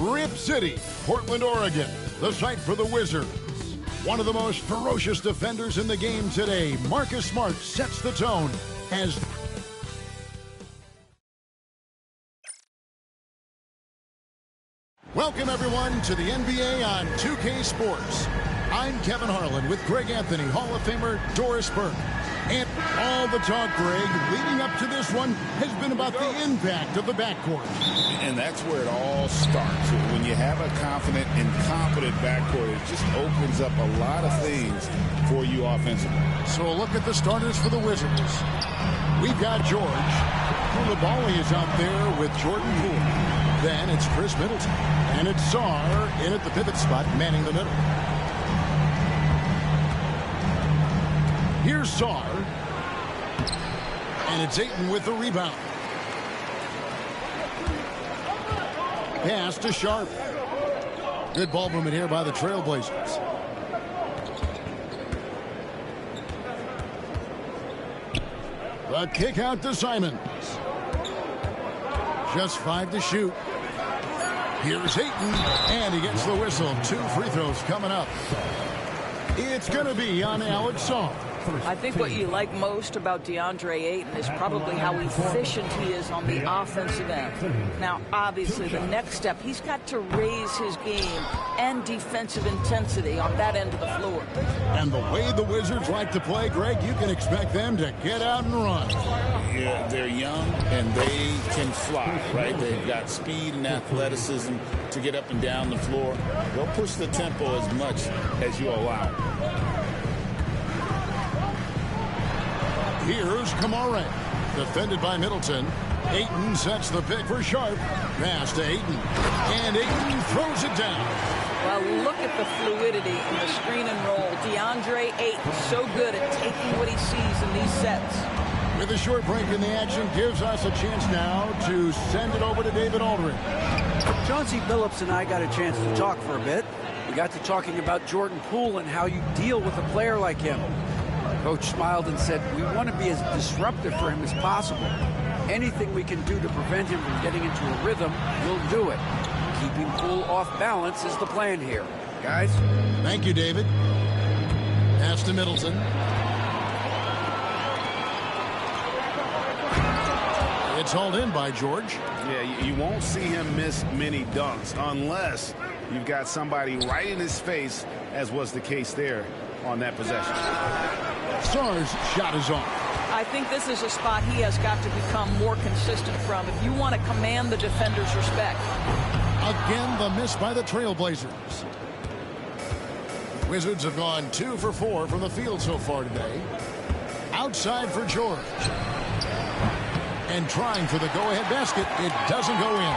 Rip City, Portland, Oregon, the site for the Wizards. One of the most ferocious defenders in the game today, Marcus Smart, sets the tone as... Welcome, everyone, to the NBA on 2K Sports. I'm Kevin Harlan with Greg Anthony, Hall of Famer Doris Burke. And all the talk, Greg, leading up to this one has been about the impact of the backcourt. And that's where it all starts. When you have a confident and competent backcourt, it just opens up a lot of things for you offensively. So a look at the starters for the Wizards. We've got George. Coulibaly is out there with Jordan Poole. Then it's Chris Middleton. And it's Sarr in at the pivot spot, manning the middle. Here's Sarr. And it's Ayton with the rebound. Pass to Sharp. Good ball movement here by the Trailblazers. The kick out to Simons. Just 5 to shoot. Here's Ayton, and he gets the whistle. 2 free throws coming up. It's going to be on Alex Sarr. I think what you like most about DeAndre Ayton is probably how efficient he is on the offensive end. Now, obviously, the next step, he's got to raise his game and defensive intensity on that end of the floor. And the way the Wizards like to play, Greg, you can expect them to get out and run. Yeah, they're young and they can fly, right? They've got speed and athleticism to get up and down the floor. They'll push the tempo as much as you allow. Here's Kamara, defended by Middleton. Ayton sets the pick for Sharp. Pass to Ayton. And Ayton throws it down. Well, look at the fluidity in the screen and roll. DeAndre Ayton so good at taking what he sees in these sets. With a short break in the action, gives us a chance now to send it over to David Aldridge. Chauncey Billups and I got a chance to talk for a bit. We got to talking about Jordan Poole and how you deal with a player like him. Coach smiled and said, we want to be as disruptive for him as possible. Anything we can do to prevent him from getting into a rhythm, we'll do it. Keeping Poole off balance is the plan here. Guys? Thank you, David. Pass to Middleton. It's hauled in by George. Yeah, you won't see him miss many dunks unless you've got somebody right in his face, as was the case there on that possession. Sarr's shot is off. I think this is a spot he has got to become more consistent from if you want to command the defender's respect. Again, the miss by the Trailblazers. Wizards have gone 2 for 4 from the field so far today. Outside for George. And trying for the go-ahead basket. It doesn't go in.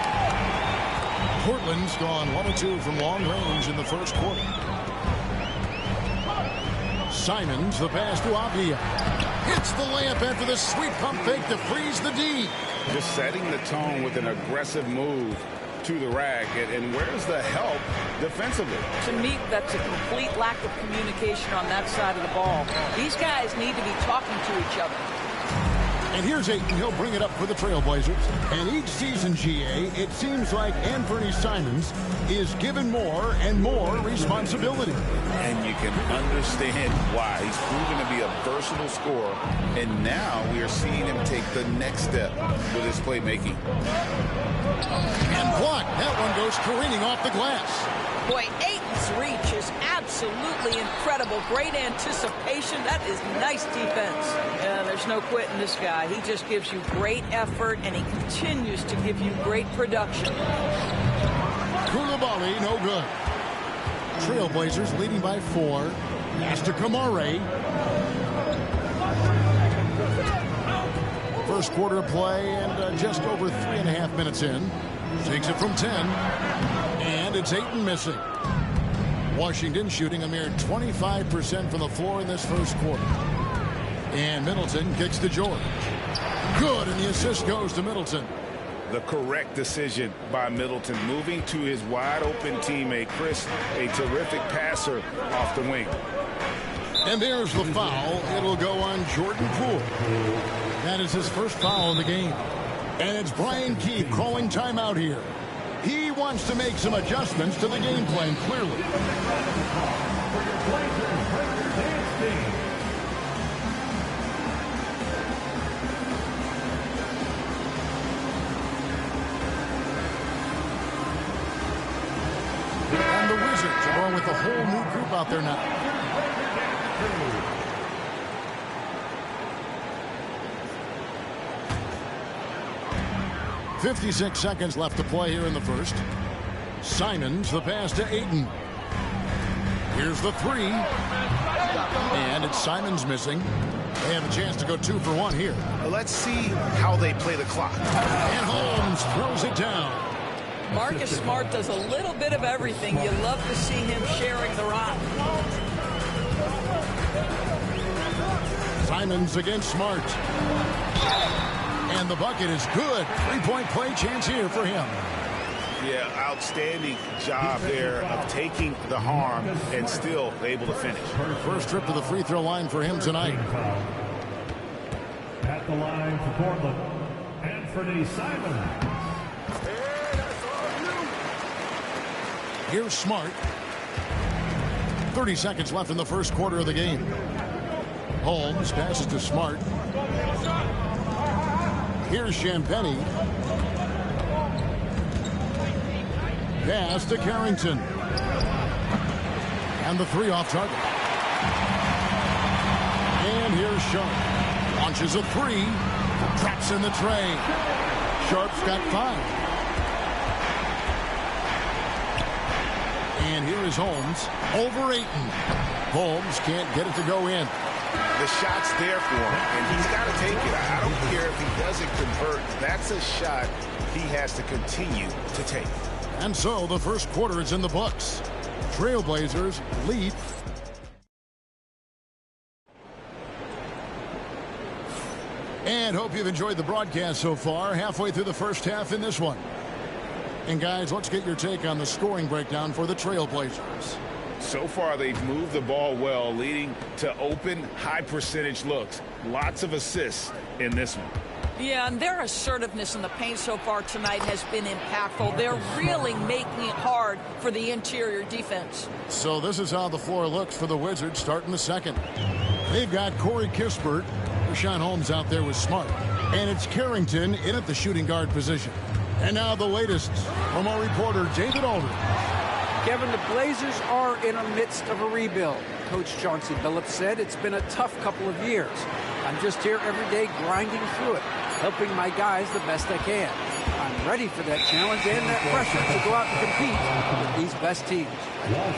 Portland's gone 1 of 2 from long range in the first quarter. Simons, the pass to Avdia. Hits the layup after the sweet pump fake to freeze the D. Just setting the tone with an aggressive move to the rack. And where's the help defensively? To me, that's a complete lack of communication on that side of the ball. These guys need to be talking to each other. And here's Ayton. He'll bring it up for the Trailblazers. And each season, GA, it seems like Anthony Simons is given more and more responsibility. And you can understand why. He's proven to be a versatile scorer. And now we are seeing him take the next step with his playmaking. And blocked. That one goes careening off the glass. Boy, Ayton's reach is absolutely incredible. Great anticipation. That is nice defense. Yeah, there's no quitting this guy. He just gives you great effort, and he continues to give you great production. Coulibaly, no good. Trailblazers leading by 4. Pass to Kamara. First quarter play and just over 3.5 minutes in. Takes it from 10. And it's Ayton missing. Washington shooting a mere 25% from the floor in this first quarter. And Middleton kicks to George. Good, and the assist goes to Middleton. The correct decision by Middleton, moving to his wide-open teammate, Chris, a terrific passer off the wing. And there's the foul. It'll go on Jordan Poole. That is his first foul in the game. And it's Brian Keefe calling timeout here. He wants to make some adjustments to the game plan, clearly. And the Wizards are going with a whole new group out there now. .56 seconds left to play here in the first. Simons, the pass to Ayton. Here's the three. And it's Simons missing. They have a chance to go 2 for 1 here. Let's see how they play the clock. And Holmes throws it down. Marcus Smart does a little bit of everything. You love to see him sharing the rock. Simons against Smart. And the bucket is good. 3-point play chance here for him. Yeah, outstanding job there of taking the harm and still able to finish. First trip to the free throw line for him tonight. At the line for Portland, Anthony Simons. Here's Smart. 30 seconds left in the first quarter of the game. Holmes passes to Smart. Here's Champagnie. Pass to Carrington. And the three off target. And here's Sharp. Launches a three. Traps in the tray. Sharp's got 5. And here is Holmes over Ayton. Holmes can't get it to go in. The shot's there for him, and he's got to take it. I don't care if he doesn't convert. That's a shot he has to continue to take. And so the first quarter is in the books. Trailblazers lead. And hope you've enjoyed the broadcast so far. Halfway through the first half in this one. And guys, let's get your take on the scoring breakdown for the Trailblazers. So far, they've moved the ball well, leading to open, high-percentage looks. Lots of assists in this one. Yeah, and their assertiveness in the paint so far tonight has been impactful. They're really making it hard for the interior defense. So this is how the floor looks for the Wizards starting the second. They've got Corey Kispert, Richaun Holmes out there with Smart. And it's Carrington in at the shooting guard position. And now the latest from our reporter, David Aldridge. Kevin, the Blazers are in the midst of a rebuild. Coach Chauncey Billups said it's been a tough couple of years. I'm just here every day grinding through it, helping my guys the best I can. I'm ready for that challenge and that pressure to go out and compete with these best teams.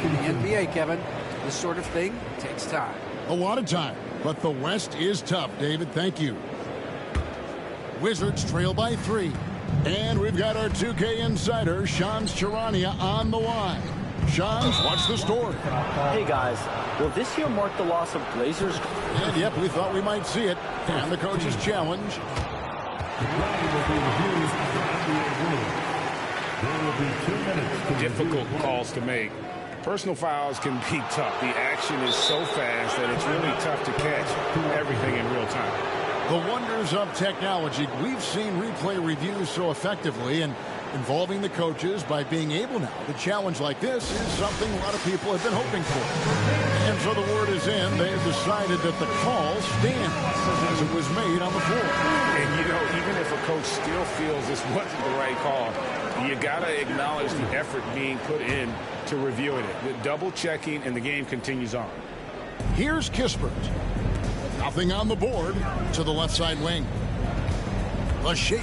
In the NBA, Kevin, this sort of thing takes time. A lot of time, but the West is tough, David. Thank you. Wizards trail by 3. And we've got our 2K insider, Shams Charania, on the line. Shams, what's the story? Hey guys, will this year mark the loss of Blazers? And yep, we thought we might see it. And the coach's challenge. Difficult calls to make. Personal fouls can be tough. The action is so fast that it's really tough to catch everything in real time. The wonders of technology. We've seen replay reviews so effectively, and involving the coaches by being able now to challenge like this is something a lot of people have been hoping for. And so the word is in. They've decided that the call stands as it was made on the floor. And, you know, even if a coach still feels this wasn't the right call, you got to acknowledge the effort being put in to reviewing it. The double checking, and the game continues on. Here's Kispert. Nothing on the board to the left side wing. The shake.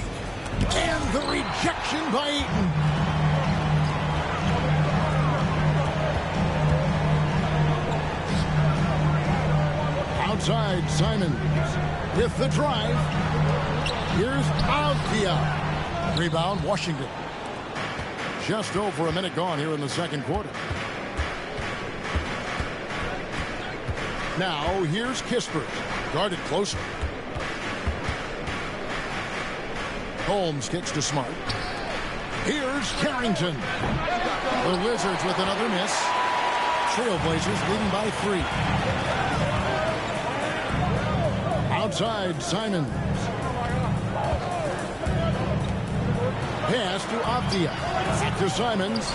And the rejection by Ayton. Outside, Simons with the drive. Here's Avdia. Rebound, Washington. Just over a minute gone here in the second quarter. Now, here's Kispert. Guarded closer. Holmes kicks to Smart. Here's Carrington. The Wizards with another miss. Trailblazers leading by 3. Outside, Simons. Pass to Avdia. Back to Simons.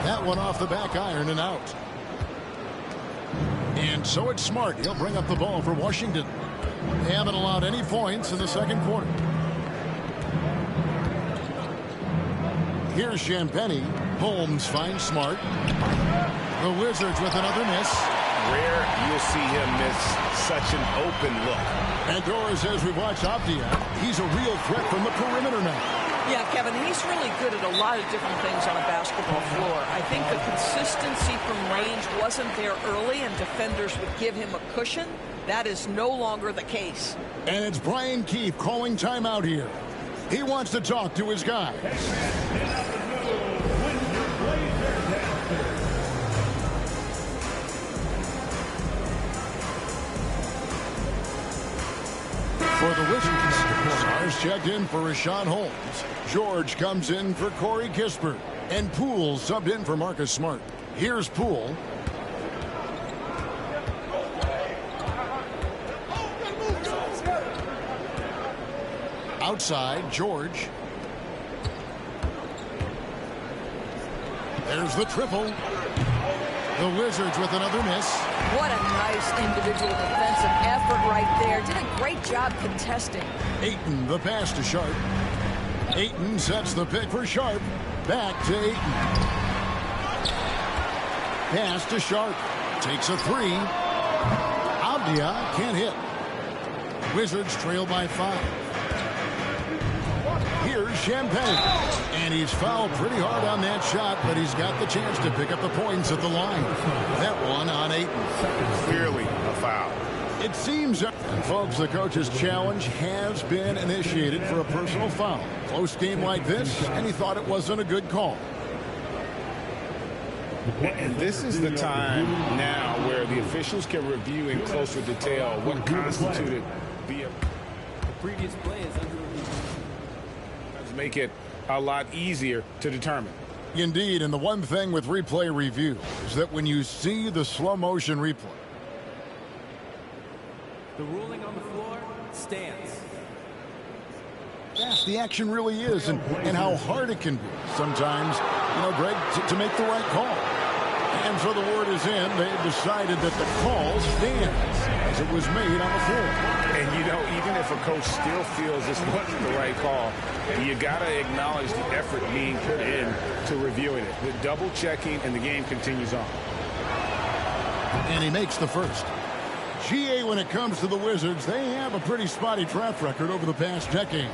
That one off the back iron and out. And so it's Smart. He'll bring up the ball for Washington. They haven't allowed any points in the second quarter. Here's Champagnie. Holmes finds Smart. The Wizards with another miss. Rare you'll see him miss such an open look. And Dora says we watch Avdia. He's a real threat from the perimeter now. Yeah, Kevin, he's really good at a lot of different things on a basketball floor. I think the consistency from range wasn't there early, and defenders would give him a cushion. That is no longer the case. And it's Brian Keefe calling timeout here. He wants to talk to his guys. For the Wizards, Stars checked in for Rashawn Holmes. George comes in for Corey Kispert. And Poole subbed in for Marcus Smart. Here's Poole. Outside, George. There's the triple. The Wizards with another miss. What a nice individual defensive effort right there. Did a great job contesting. Ayton, the pass to Sharp. Ayton sets the pick for Sharp. Back to Ayton. Pass to Sharp. Takes a three. Avdia can't hit. Wizards trail by 5. Here's Champagnie. And he's fouled pretty hard on that shot, but he's got the chance to pick up the points at the line. That one on Ayton. Clearly a foul. It seems, and folks, the coach's challenge has been initiated for a personal foul. Close game like this, and he thought it wasn't a good call. And this is the time now where the officials can review in closer detail what constituted the Previous play is under review. make it a lot easier to determine. Indeed, and the one thing with replay review is that when you see the slow motion replay, The ruling on the floor stands. fast the action really is and how hard it can be sometimes, Greg, to make the right call. And so the word is in. They've decided that the call stands as it was made on the floor. And, even if a coach still feels this wasn't the right call, you got to acknowledge the effort being put in to reviewing it. The double checking, and the game continues on. And he makes the first. GA, when it comes to the Wizards, they have a pretty spotty track record over the past decade.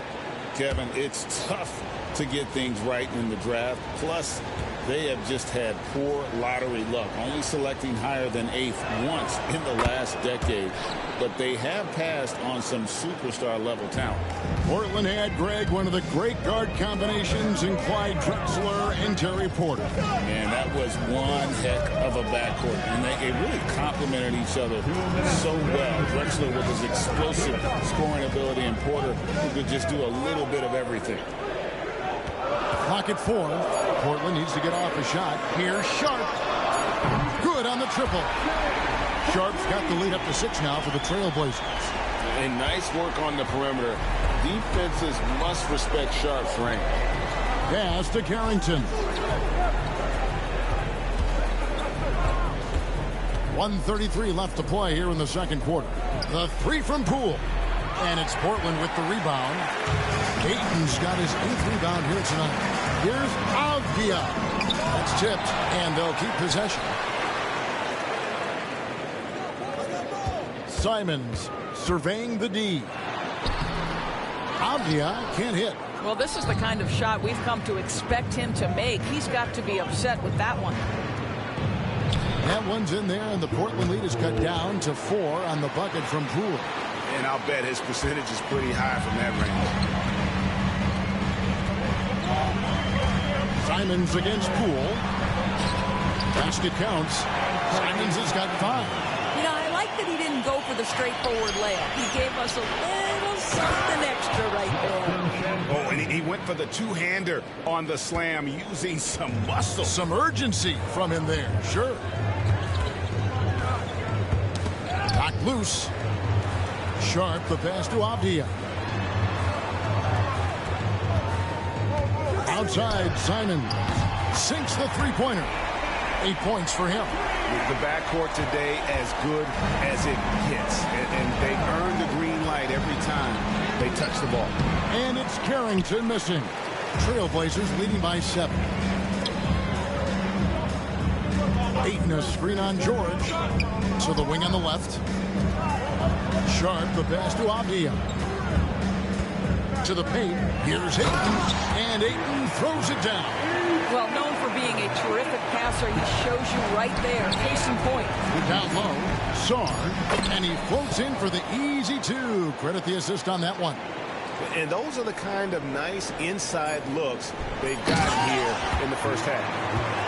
Kevin, it's tough to get things right in the draft. Plus, they have just had poor lottery luck, only selecting higher than 8th once in the last decade. But they have passed on some superstar-level talent. Portland had, Greg, one of the great guard combinations in Clyde Drexler and Terry Porter. Man, that was one heck of a backcourt. And they really complemented each other so well. Drexler with his explosive scoring ability, and Porter who could just do a little bit of everything. Clock at 4. Portland needs to get off a shot. Here's Sharp. Good on the triple. Sharp's got the lead up to 6 now for the Trailblazers. And nice work on the perimeter. Defenses must respect Sharp's range. Pass to Carrington. 1:33 left to play here in the second quarter. The three from Poole. And it's Portland with the rebound. Ayton's got his 8th rebound here tonight. Here's Avdia. That's tipped, and they'll keep possession. Simons surveying the D. Avdia can't hit. Well, this is the kind of shot we've come to expect him to make. He's got to be upset with that one. That one's in there, and the Portland lead is cut down to 4 on the bucket from Poole. And I'll bet his percentage is pretty high from that range. Simons against Poole. Basket counts. Simons has got 5. I like that he didn't go for the straightforward layup. He gave us a little something extra right there. Oh, and he went for the two-hander on the slam using some muscle. Some urgency from him there, sure. Knocked loose. Sharp, the pass to Avdia. Outside, Simon sinks the three-pointer. 8 points for him. The backcourt today as good as it gets. And they earn the green light every time they touch the ball. And it's Carrington missing. Trailblazers leading by 7. Ayton a screen on George. To the wing on the left. Sharp, the pass to Avdia. To the paint. Here's Ayton. And Ayton throws it down. Well, known for being a terrific passer, he shows you right there. Case in point. Down low. Sarr. And he floats in for the easy 2. Credit the assist on that one. And those are the kind of nice inside looks they've got here in the first half.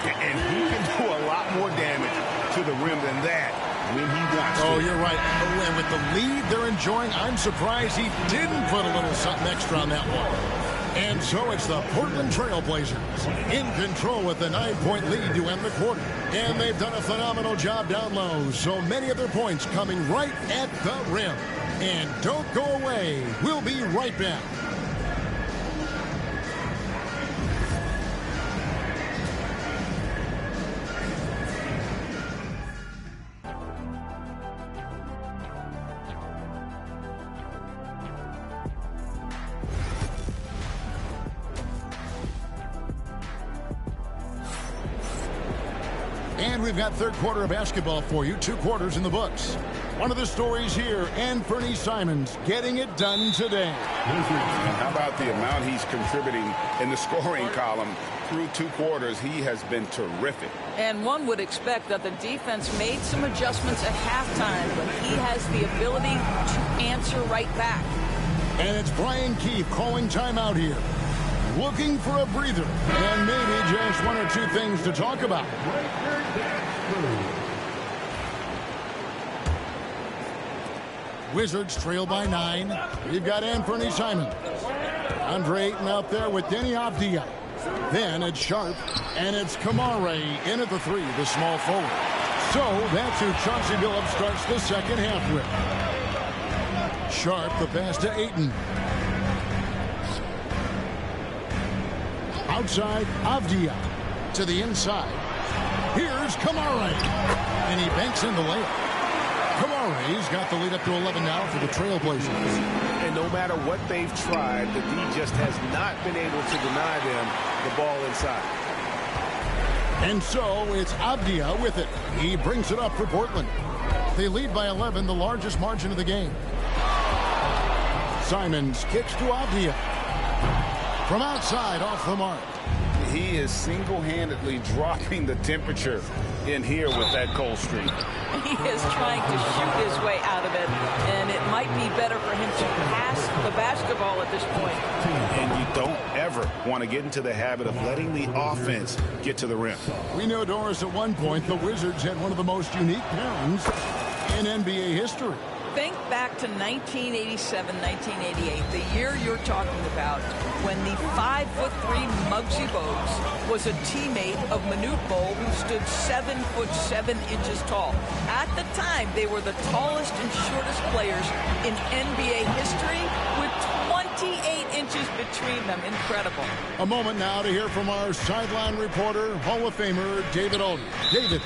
And he can do a lot more damage to the rim than that when he wants to. Oh, you're right. And with the lead they're enjoying, I'm surprised he didn't put a little something extra on that one. And so it's the Portland Trailblazers in control with the 9-point lead to end the quarter. And they've done a phenomenal job down low. So many of their points coming right at the rim. And don't go away. We'll be right back. And we've got third quarter of basketball for you. 2 quarters in the books. One of the stories here, Anfernee Simons getting it done today. How about the amount he's contributing in the scoring column through 2 quarters? He has been terrific. And one would expect that the defense made some adjustments at halftime, but he has the ability to answer right back. And it's Brian Keefe calling timeout here. Looking for a breather. And maybe just 1 or 2 things to talk about. Wizards trail by 9. We've got Anfernee Simons. Andre Ayton out there with Deni Avdia. Then it's Sharp, and it's Kamare in at the 3, the small forward. So that's who Chauncey Billups starts the second half with. Sharp, the pass to Ayton. Outside, Avdia to the inside. Here's Kamare, and he banks in the layup. Kamare's got the lead up to 11 now for the Trailblazers. And no matter what they've tried, the D just has not been able to deny them the ball inside. And so it's Avdia with it. He brings it up for Portland. They lead by 11, the largest margin of the game. Simons kicks to Avdia. From outside, off the mark. He is single-handedly dropping the temperature in here with that cold streak. He is trying to shoot his way out of it, and it might be better for him to pass the basketball at this point. And you don't ever want to get into the habit of letting the offense get to the rim. We know, Doris, at one point, the Wizards had one of the most unique pairings in NBA history. Think back to 1987, 1988, the year you're talking about, when the 5'3" Muggsy Bogues was a teammate of Manute Bol, who stood 7'7" tall. At the time, they were the tallest and shortest players in NBA history, with 28 inches between them. Incredible. A moment now to hear from our sideline reporter, Hall of Famer David Aldridge. David.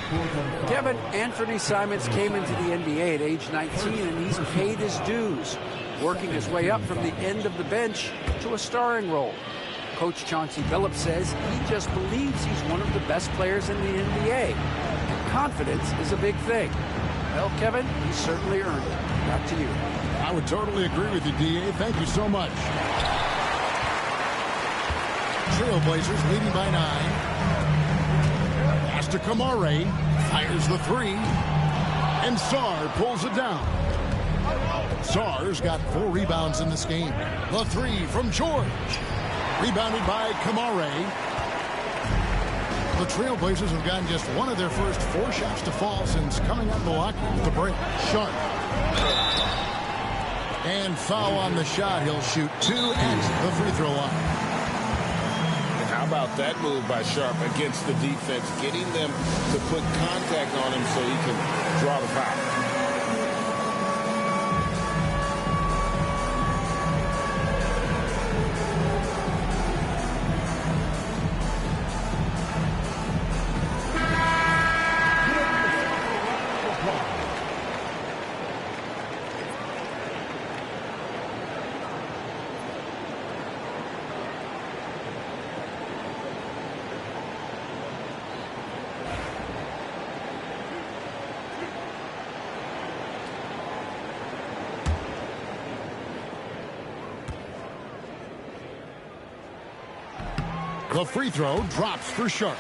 Kevin, Anfernee Simons came into the NBA at age 19, and he's paid his dues, working his way up from the end of the bench to a starring role. Coach Chauncey Billups says he just believes he's one of the best players in the NBA. Confidence is a big thing. Well, Kevin, he certainly earned it. Back to you. I would totally agree with you, D.A. Thank you so much. Trailblazers leading by 9. Pass to Kamare. Fires the 3. And Sarr pulls it down. Sarr's got 4 rebounds in this game. The 3 from George. Rebounded by Kamare. The Trailblazers have gotten just one of their first 4 shots to fall since coming out of the locker with the break. Sharp. And foul on the shot. He'll shoot 2 at the free throw line. And how about that move by Sharp against the defense, getting them to put contact on him so he can draw the foul. The free throw drops for Sharp.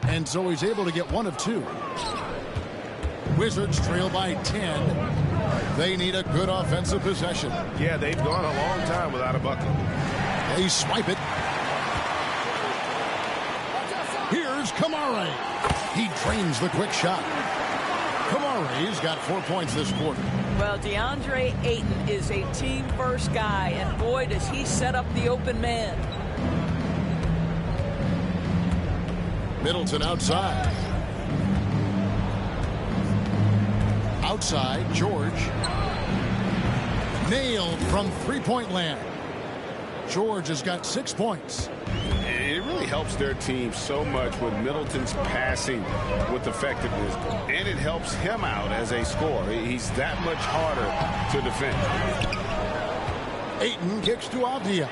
And so he's able to get one of two. Wizards trail by 10. They need a good offensive possession. Yeah, they've gone a long time without a bucket. They swipe it. Here's Kamare. He drains the quick shot. Kamare's got 4 points this quarter. Well, DeAndre Ayton is a team-first guy, and boy, does he set up the open man. Middleton outside. Outside, George. Nailed from three-point land. George has got 6 points. It really helps their team so much with Middleton's passing with effectiveness. And it helps him out as a scorer. He's that much harder to defend. Ayton kicks to Avdia.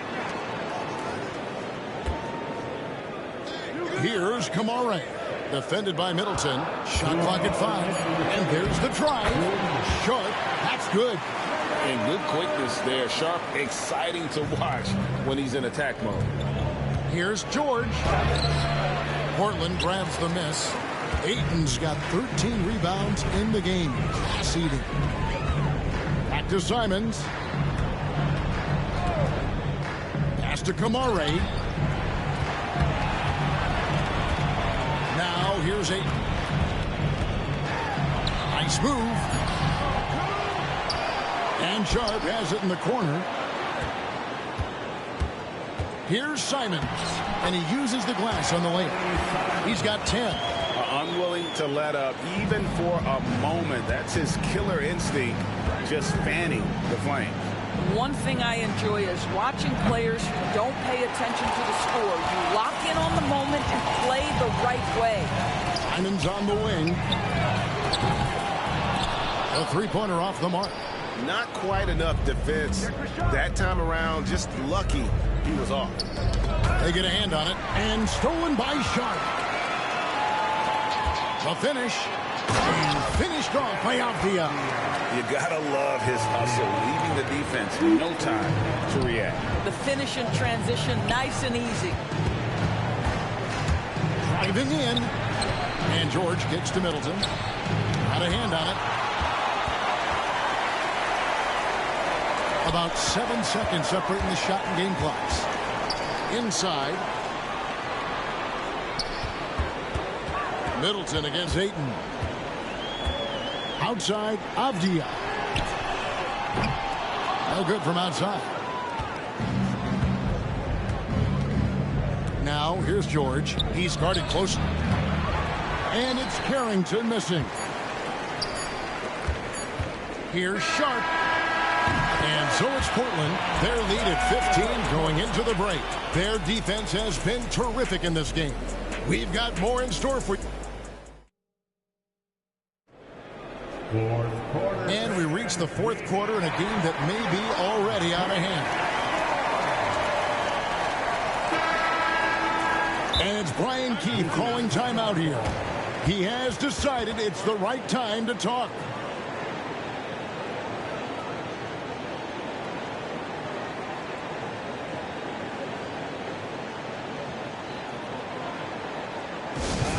Here's Kamare. Defended by Middleton. Shot clock at 5. And there's the drive. Sharp. That's good. And good quickness there. Sharp, exciting to watch when he's in attack mode. Here's George. Portland grabs the miss. Ayton's got 13 rebounds in the game. Seeding. Back to Simons. Pass to Kamare. Now here's Ayton. Nice move. And Sharp has it in the corner. Here's Simons. And he uses the glass on the layup. He's got 10. Unwilling to let up even for a moment. That's his killer instinct, just fanning the flame. One thing I enjoy is watching players who don't pay attention to the score. You lock in on the moment and play the right way. Simons on the wing. A three-pointer off the mark. Not quite enough defense that time around. Just lucky he was off. They get a hand on it. And stolen by Sharp. The finish. And finished off by Avdia. You gotta love his hustle, leaving the defense no time to react. The finish in transition, nice and easy. Driving in. And George kicks to Middleton. Got a hand on it. About 7 seconds separating the shot and game clocks. Inside. Middleton against Ayton. Outside, Avdia. No good from outside. Now, here's George. He's guarded closely. And it's Carrington missing. Here's Sharp. And so it's Portland. Their lead at 15 going into the break. Their defense has been terrific in this game. We've got more in store for you. And we reach the fourth quarter in a game that may be already out of hand. And it's Brian Keefe calling timeout here. He has decided it's the right time to talk.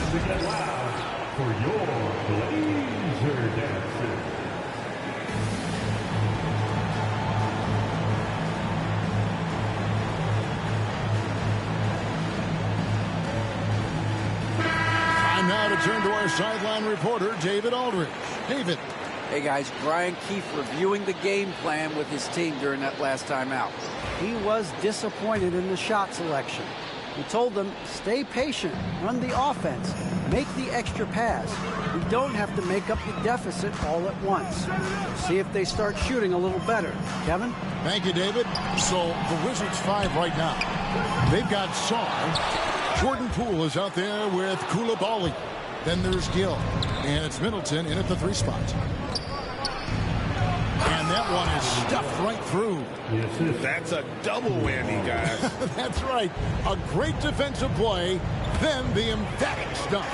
To get loud for your Blazer dancers. Time now to turn to our sideline reporter, David Aldridge. David. Hey guys, Brian Keefe reviewing the game plan with his team during that last time out. He was disappointed in the shot selection. He told them, stay patient, run the offense, make the extra pass. We don't have to make up the deficit all at once. See if they start shooting a little better. Kevin? Thank you, David. So the Wizards 5 right now. They've got Sarr. Jordan Poole is out there with Coulibaly. Then there's Gill. And it's Middleton in at the 3 spot. And that one is stuffed right through. That's a double whammy, guys. That's right. A great defensive play, then the emphatic stuff.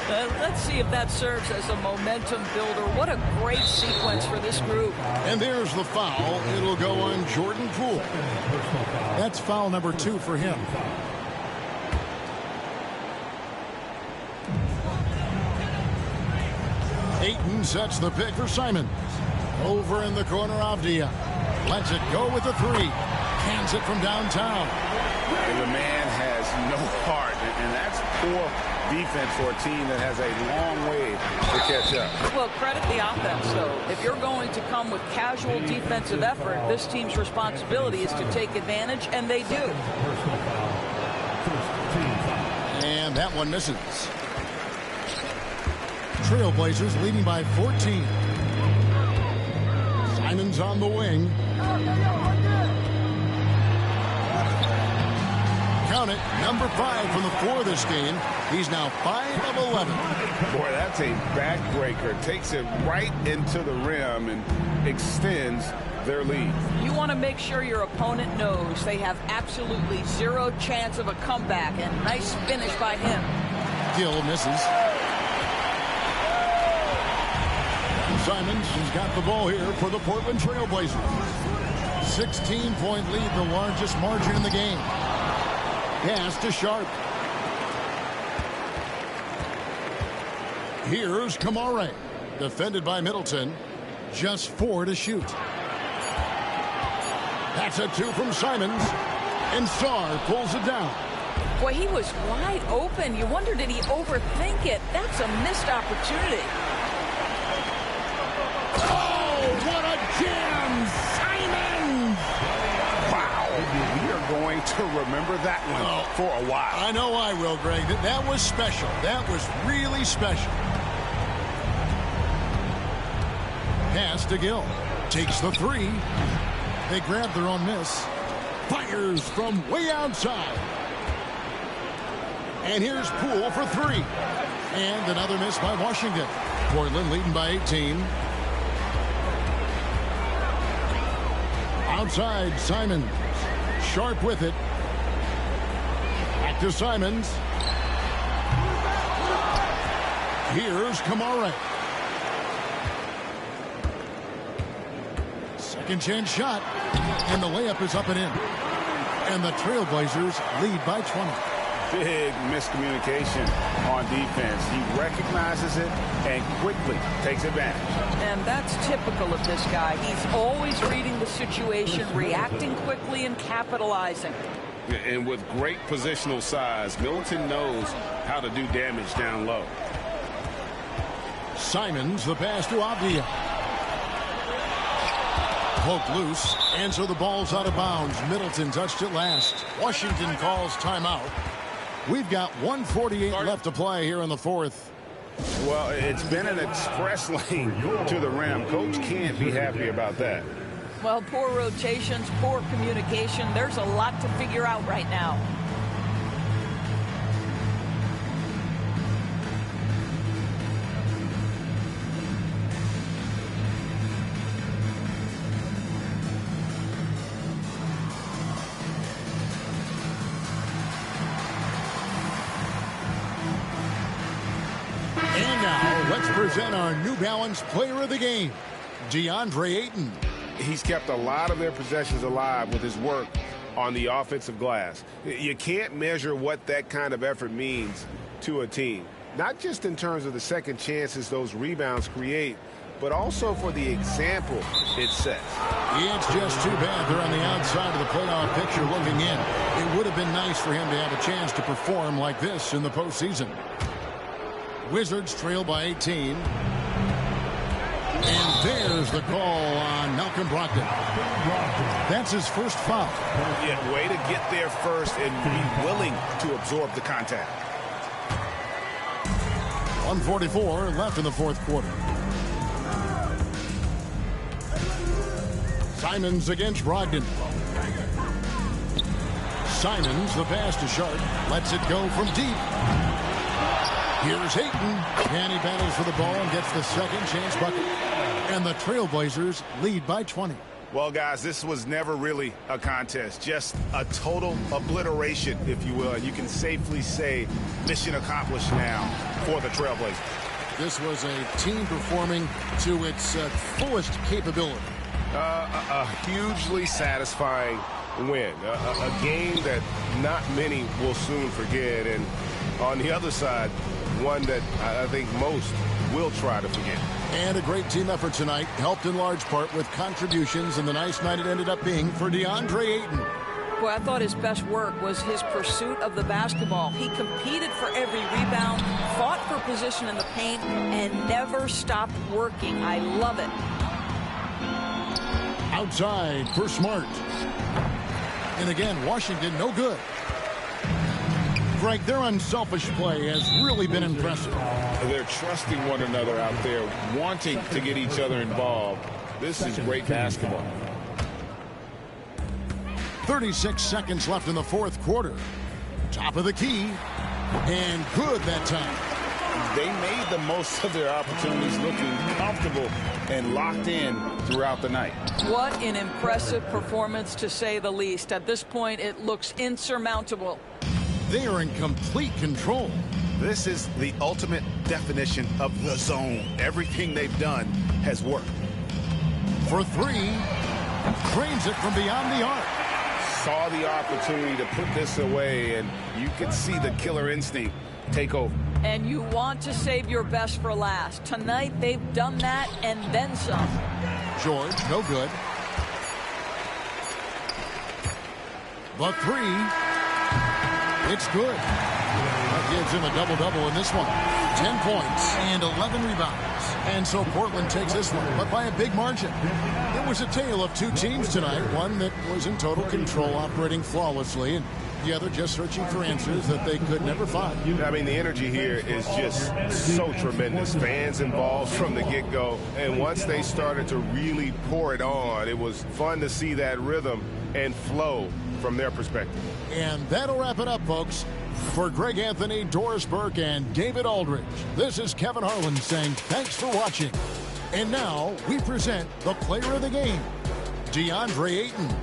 Let's see if that serves as a momentum builder. What a great sequence for this group. And there's the foul. It'll go on Jordan Poole. That's foul number 2 for him. Ayton sets the pick for Simons. Over in the corner, Avdia lets it go with the 3. Cans it from downtown. And the man has no heart, and that's poor defense for a team that has a long way to catch up. Well, credit the offense, though. If you're going to come with casual defensive effort, this team's responsibility is to take advantage, and they do. And that one misses. Trailblazers leading by 14. Simons on the wing. Count it, number 5 from the floor this game. He's now 5 of 11. Boy, that's a backbreaker. Takes it right into the rim and extends their lead. You want to make sure your opponent knows they have absolutely zero chance of a comeback, and nice finish by him. Gill misses. Simons has got the ball here for the Portland Trailblazers. 16-point lead, the largest margin in the game. Pass to Sharp. Here's Kamare. Defended by Middleton. Just 4 to shoot. That's a 2 from Simons. And Sarr pulls it down. Boy, he was wide open. You wonder, did he overthink it? That's a missed opportunity. What a jam! Simons! Wow. We are going to remember that one for a while. I know I will, Greg. That was special. That was really special. Pass to Gill. Takes the 3. They grab their own miss. Fires from way outside. And here's Poole for 3. And another miss by Washington. Portland leading by 18. Outside, Simons. Sharp with it. Back to Simons. Here's Kamare. Second chance shot. And the layup is up and in. And the Trailblazers lead by 20. Big miscommunication on defense. He recognizes it and quickly takes advantage. And that's typical of this guy. He's always reading the situation, reacting quickly, and capitalizing. And with great positional size, Middleton knows how to do damage down low. Simons, the pass to Avdia. Poked loose, and so the ball's out of bounds. Middleton touched it last. Washington calls timeout. We've got 1:48 left to play here in the 4th. Well, it's been an express lane to the rim. Coach can't be happy about that. Well, poor rotations, poor communication. There's a lot to figure out right now. Let's present our New Balance player of the game, DeAndre Ayton. He's kept a lot of their possessions alive with his work on the offensive glass. You can't measure what that kind of effort means to a team, not just in terms of the second chances those rebounds create, but also for the example it sets. It's just too bad they're on the outside of the playoff picture looking in. It would have been nice for him to have a chance to perform like this in the postseason. Wizards trail by 18. And there's the call on Malcolm Brogdon. That's his first foul. Yeah, way to get there first and be willing to absorb the contact. 1:44 left in the 4th quarter. Simons against Brogdon. Simons, the pass to Sharp. Lets it go from deep. Here's Ayton. And he battles for the ball and gets the second chance bucket. And the Trailblazers lead by 20. Well, guys, this was never really a contest. Just a total obliteration, if you will. And you can safely say mission accomplished now for the Trailblazers. This was a team performing to its fullest capability. A hugely satisfying win. A game that not many will soon forget. And on the other side, one that I think most will try to forget. And a great team effort tonight, helped in large part with contributions, and the nice night it ended up being for DeAndre Ayton. Boy, I thought his best work was his pursuit of the basketball. He competed for every rebound, fought for position in the paint, and never stopped working. I love it. Outside for Smart. And again, Washington no good. Greg, their unselfish play has really been impressive. They're trusting one another out there, wanting to get each other involved. This is great basketball. 36 seconds left in the fourth quarter. Top of the key. And good that time. They made the most of their opportunities, looking comfortable and locked in throughout the night. What an impressive performance, to say the least. At this point, it looks insurmountable. They are in complete control. This is the ultimate definition of the zone. Everything they've done has worked. For three. Cranes it from beyond the arc. Saw the opportunity to put this away, and you could see the killer instinct take over. And you want to save your best for last. Tonight, they've done that and then some. George, no good. The three. It's good. That gives him a double-double in this one. 10 points and 11 rebounds. And so Portland takes this one, but by a big margin. It was a tale of two teams tonight. One that was in total control, operating flawlessly, and the other just searching for answers that they could never find. I mean, the energy here is just so tremendous. Fans involved from the get-go. And once they started to really pour it on, it was fun to see that rhythm and flow from their perspective. And that'll wrap it up, folks. For Greg Anthony, Doris Burke, and David Aldridge, this is Kevin Harlan saying thanks for watching. And now we present the player of the game, DeAndre Ayton.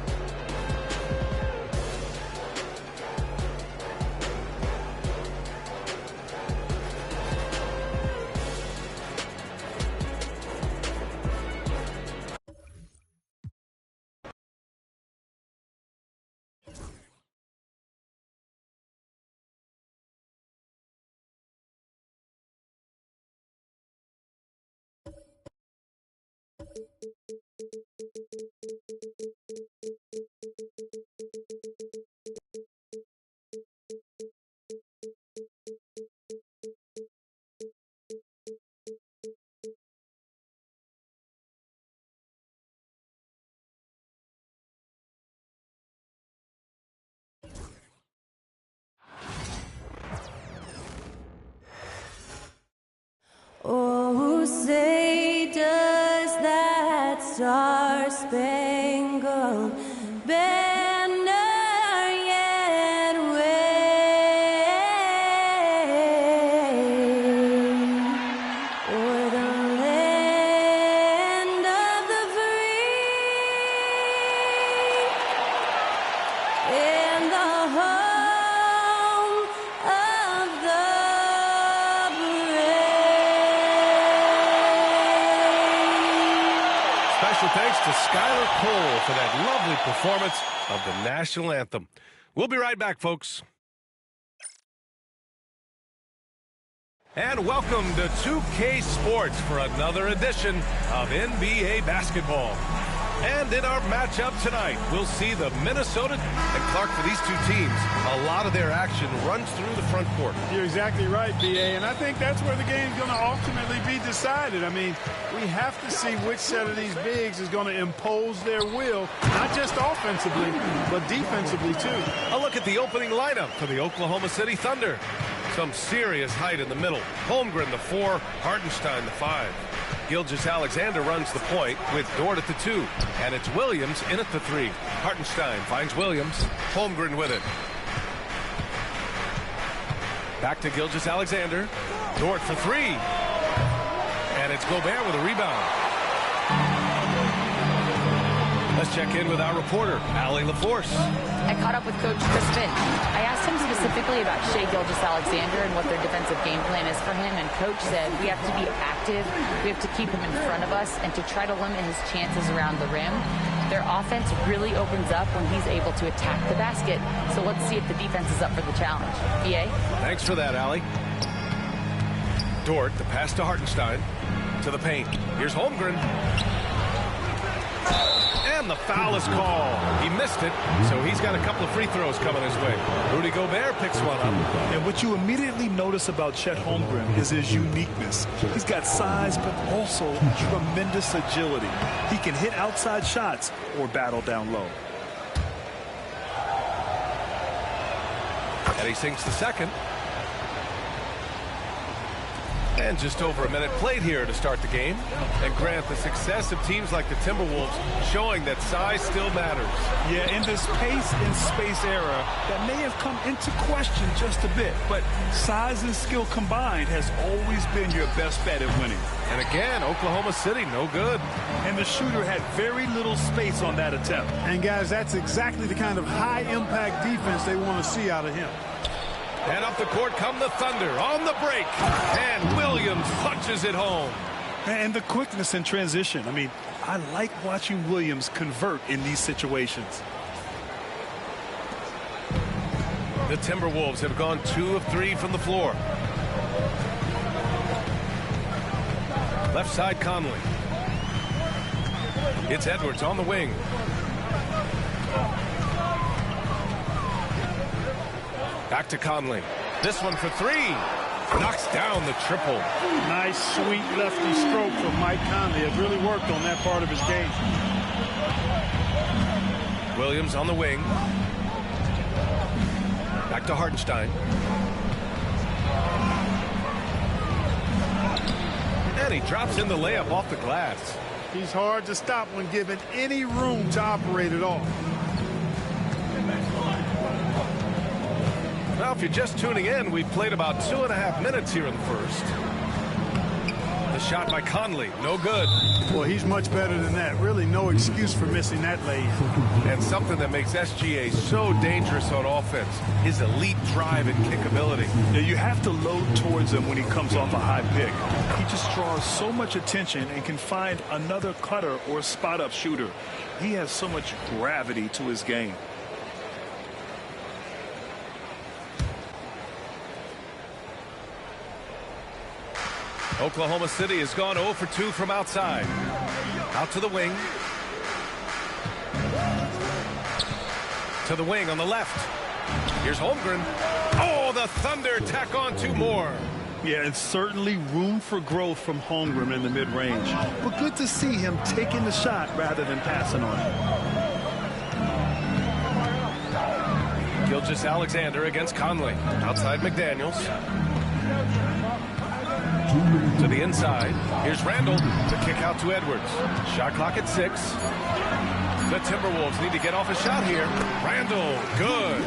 Oh, say does that star-spangled banner yet wave o'er the land of the free and the home of the Special thanks to Skylar Cole for that lovely performance of the national anthem. We'll be right back, folks. And welcome to 2K Sports for another edition of NBA basketball. And in our matchup tonight, we'll see the Minnesota and Clark. For these two teams, a lot of their action runs through the front court. You're exactly right, B.A., and I think that's where the game's going to ultimately be decided. I mean, we have to see which set of these bigs is going to impose their will, not just offensively, but defensively, too. A look at the opening lineup for the Oklahoma City Thunder. Some serious height in the middle. Holmgren, the 4, Hartenstein, the 5. Gilgeous-Alexander runs the point with Dort at the 2. And it's Williams in at the 3. Hartenstein finds Williams. Holmgren with it. Back to Gilgeous-Alexander. Dort for 3. And it's Gobert with a rebound. Let's check in with our reporter, Allie LaForce. I caught up with Coach Chris Finch. I asked him specifically about Shai Gilgeous-Alexander and what their defensive game plan is for him, and Coach said we have to be active, we have to keep him in front of us, and to try to limit his chances around the rim. Their offense really opens up when he's able to attack the basket, so let's see if the defense is up for the challenge. BA? Thanks for that, Allie. Dort, the pass to Hartenstein, to the paint. Here's Holmgren. And the foul is called. He missed it, so he's got a couple of free throws coming his way. Rudy Gobert picks one up. And what you immediately notice about Chet Holmgren is his uniqueness. He's got size, but also tremendous agility. He can hit outside shots or battle down low. And he sinks the second. And just over a minute played here to start the game. And Grant, the success of teams like the Timberwolves showing that size still matters. Yeah, in this pace and space era, that may have come into question just a bit. But size and skill combined has always been your best bet at winning. And again, Oklahoma City, no good. And the shooter had very little space on that attempt. And guys, that's exactly the kind of high-impact defense they want to see out of him. And up the court come the Thunder on the break. And Williams punches it home. And the quickness in transition. I mean, I like watching Williams convert in these situations. The Timberwolves have gone 2 of 3 from the floor. Left side Conley. It's Edwards on the wing. Back to Conley. This one for 3. Knocks down the triple. Nice, sweet lefty stroke from Mike Conley. It really worked on that part of his game. Williams on the wing. Back to Hartenstein. And he drops in the layup off the glass. He's hard to stop when given any room to operate at all. Now, if you're just tuning in, we've played about 2.5 minutes here in the first. The shot by Conley, no good. Well, he's much better than that. Really no excuse for missing that lay. And something that makes SGA so dangerous on offense, his elite drive and kick ability. Yeah, you have to load towards him when he comes off a high pick. He just draws so much attention and can find another cutter or spot-up shooter. He has so much gravity to his game. Oklahoma City has gone 0 for 2 from outside. Out to the wing. To the wing on the left. Here's Holmgren. Oh, the Thunder tack on 2 more. Yeah, and certainly room for growth from Holmgren in the mid-range. But good to see him taking the shot rather than passing on it. Gilgeous-Alexander against Conley. Outside McDaniels. To the inside. Here's Randall. The kick out to Edwards. Shot clock at 6. The Timberwolves need to get off a shot here. Randall, good.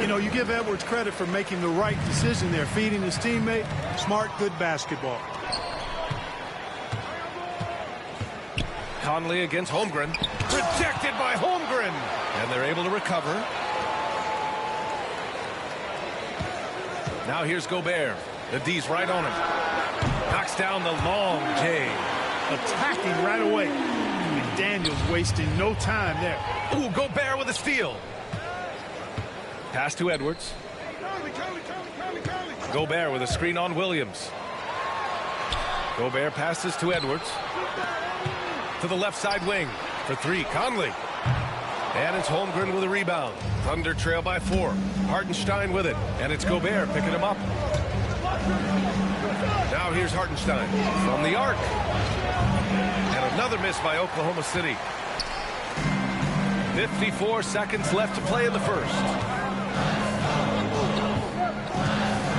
You know, you give Edwards credit for making the right decision there, feeding his teammate. Smart, good basketball. Conley against Holmgren. Rejected by Holmgren. And they're able to recover. Now here's Gobert. The D's right on him. Knocks down the long J. Attacking right away. McDaniels wasting no time there. Ooh, Gobert with a steal. Pass to Edwards. Gobert with a screen on Williams. Gobert passes to Edwards. To the left side wing. For 3, Conley. And it's Holmgren with a rebound. Thunder trail by 4. Hartenstein with it. And it's Gobert picking him up. Now here's Hartenstein from the arc. And another miss by Oklahoma City. 54 seconds left to play in the first.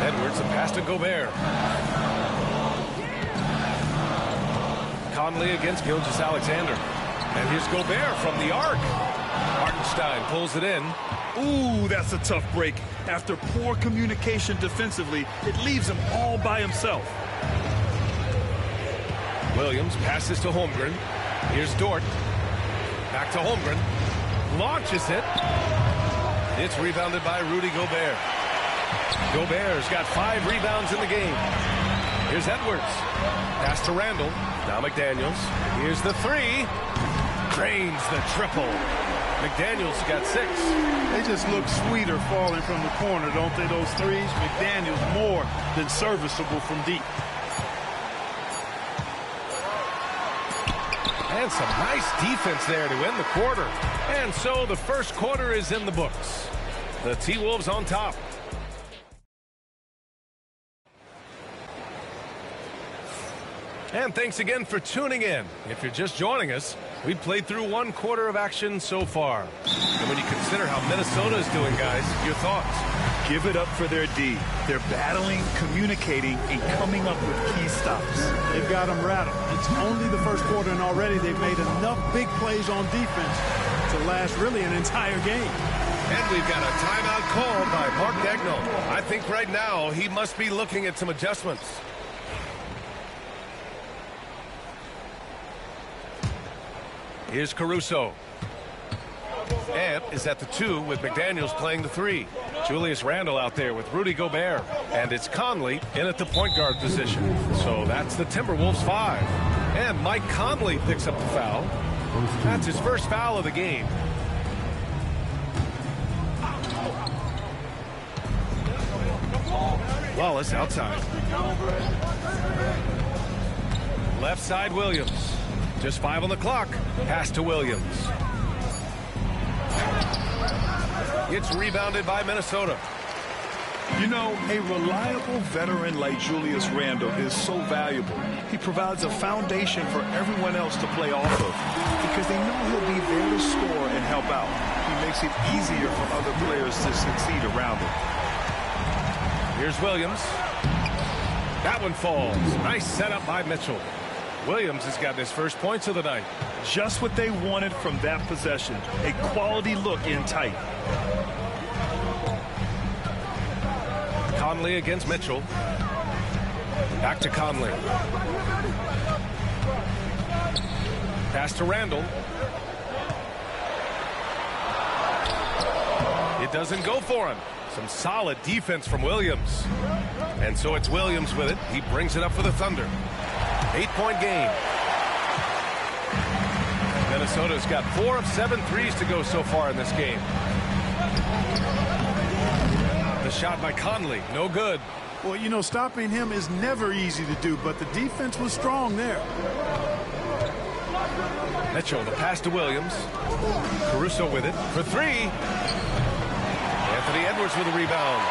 Edwards, a pass to Gobert. Conley against Gilgeous-Alexander. And here's Gobert from the arc. Hartenstein pulls it in. Ooh, that's a tough break. After poor communication defensively, it leaves him all by himself. Williams passes to Holmgren. Here's Dort. Back to Holmgren. Launches it. It's rebounded by Rudy Gobert. Gobert's got 5 rebounds in the game. Here's Edwards. Pass to Randall. Now McDaniels. Here's the 3. Drains the triple. McDaniels got 6. They just look sweeter falling from the corner, don't they, those threes? McDaniels more than serviceable from deep. And some nice defense there to end the quarter. And so the first quarter is in the books. The T-Wolves on top. And thanks again for tuning in. If you're just joining us, we've played through 1 quarter of action so far. And when you consider how Minnesota is doing, guys, your thoughts? Give it up for their D. They're battling, communicating, and coming up with key stops. They've got them rattled. It's only the first quarter, and already they've made enough big plays on defense to last really an entire game. And we've got a timeout called by Mark Daigneault. I think right now he must be looking at some adjustments. Here's Caruso. Ant is at the 2 with McDaniels playing the 3. Julius Randle out there with Rudy Gobert. And it's Conley in at the point guard position. So that's the Timberwolves 5. And Mike Conley picks up the foul. That's his first foul of the game. Wallace outside. Left side Williams. Just 5 on the clock. Pass to Williams. It's rebounded by Minnesota. You know, a reliable veteran like Julius Randle is so valuable. He provides a foundation for everyone else to play off of because they know he'll be there to score and help out. He makes it easier for other players to succeed around him. Here's Williams. That one falls. Nice setup by Mitchell. Williams has gotten his first points of the night. Just what they wanted from that possession. A quality look in tight. Conley against Mitchell. Back to Conley. Pass to Randall. It doesn't go for him. Some solid defense from Williams. And so it's Williams with it. He brings it up for the Thunder. 8-point game. Minnesota's got 4 of 7 threes to go so far in this game. The shot by Conley, no good. Well, you know, stopping him is never easy to do, but the defense was strong there. Mitchell, the pass to Williams. Caruso with it for 3. Anthony Edwards with a rebound.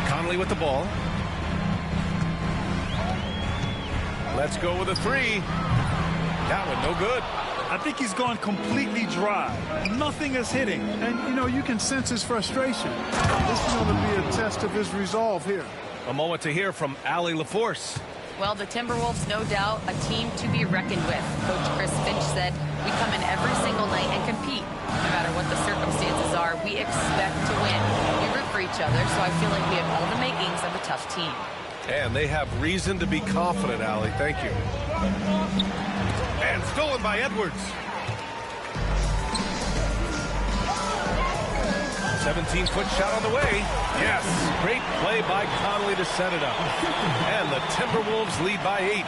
Conley with the ball. Let's go with a 3. That one no good. I think he's gone completely dry. Nothing is hitting. And, you know, you can sense his frustration. This is going to be a test of his resolve here. A moment to hear from Allie LaForce. Well, the Timberwolves, no doubt, a team to be reckoned with. Coach Chris Finch said, we come in every single night and compete. No matter what the circumstances are, we expect to win. We root for each other, so I feel like we have all the makings of a tough team. And they have reason to be confident, Allie. Thank you. And stolen by Edwards. 17-foot shot on the way. Yes, great play by Conley to set it up. And the Timberwolves lead by 8.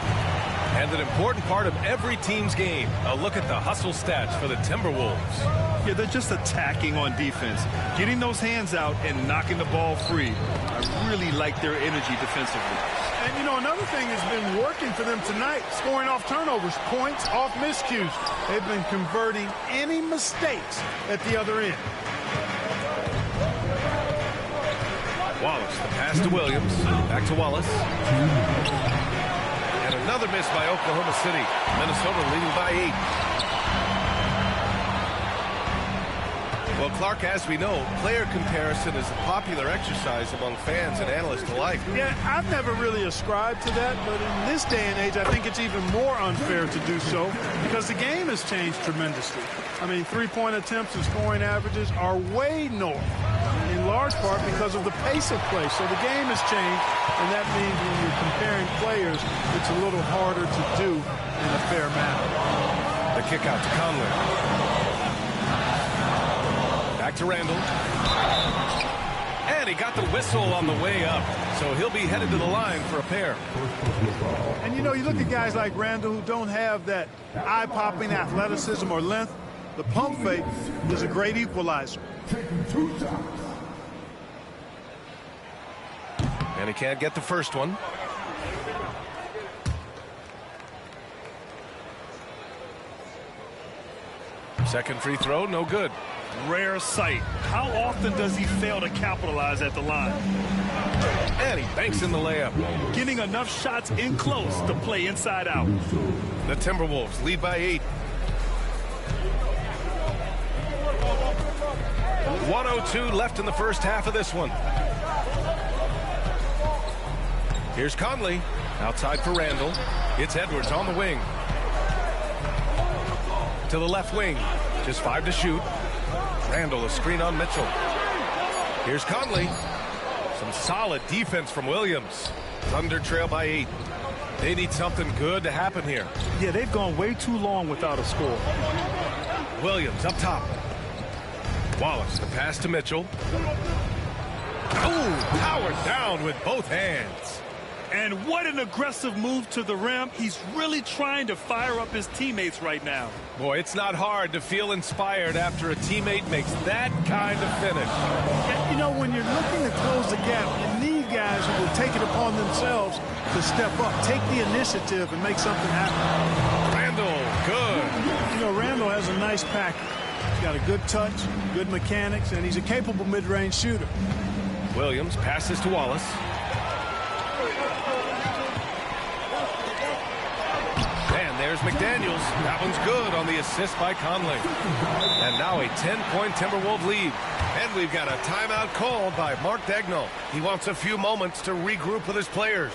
And an important part of every team's game. A look at the hustle stats for the Timberwolves. Yeah, they're just attacking on defense. Getting those hands out and knocking the ball free. I really like their energy defensively. And, you know, another thing that's been working for them tonight, scoring off turnovers, points off miscues. They've been converting any mistakes at the other end. Wallace, the pass to Williams. Back to Wallace. And another miss by Oklahoma City. Minnesota leading by 8. Well, Clark, as we know, player comparison is a popular exercise among fans and analysts alike. Yeah, I've never really ascribed to that, but in this day and age, I think it's even more unfair to do so because the game has changed tremendously. I mean, three-point attempts and scoring averages are way north in large part because of the pace of play. So the game has changed, and that means when you're comparing players, it's a little harder to do in a fair manner. The kick out to Conley. Back to Randall. And he got the whistle on the way up, so he'll be headed to the line for a pair. And you know, you look at guys like Randall who don't have that eye-popping athleticism or length. The pump fake is a great equalizer. And he can't get the first one. Second free throw, no good. Rare sight. How often does he fail to capitalize at the line? And he banks in the layup. Getting enough shots in close to play inside out. The Timberwolves lead by 8. 1:02 left in the first half of this one. Here's Conley. Outside for Randall. It's Edwards on the wing. To the left wing. Just 5 to shoot. Randall, a screen on Mitchell. Here's Conley. Some solid defense from Williams. Thunder trail by 8. They need something good to happen here. Yeah, they've gone way too long without a score. Williams up top. Wallace, the pass to Mitchell. Oh, powered down with both hands. And what an aggressive move to the rim. He's really trying to fire up his teammates right now. Boy, it's not hard to feel inspired after a teammate makes that kind of finish. You know, when you're looking to close the gap, you need guys who will take it upon themselves to step up, take the initiative, and make something happen. Randall, good. You know, Randall has a nice package. He's got a good touch, good mechanics, and he's a capable mid-range shooter. Williams passes to Wallace. And there's McDaniels. That one's good on the assist by Conley. And now a 10-point Timberwolves lead. And we've got a timeout called by Mark Daigneault. He wants a few moments to regroup with his players.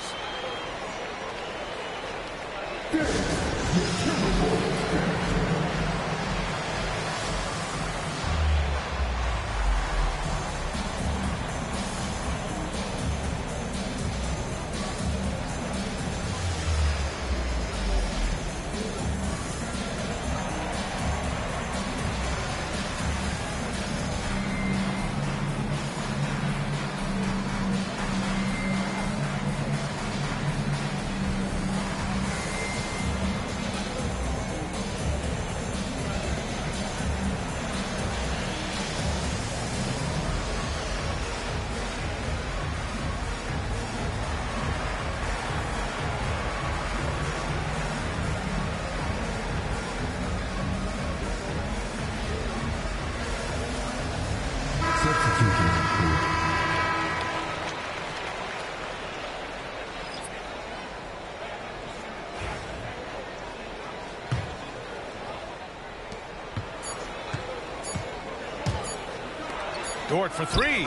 Dort for 3.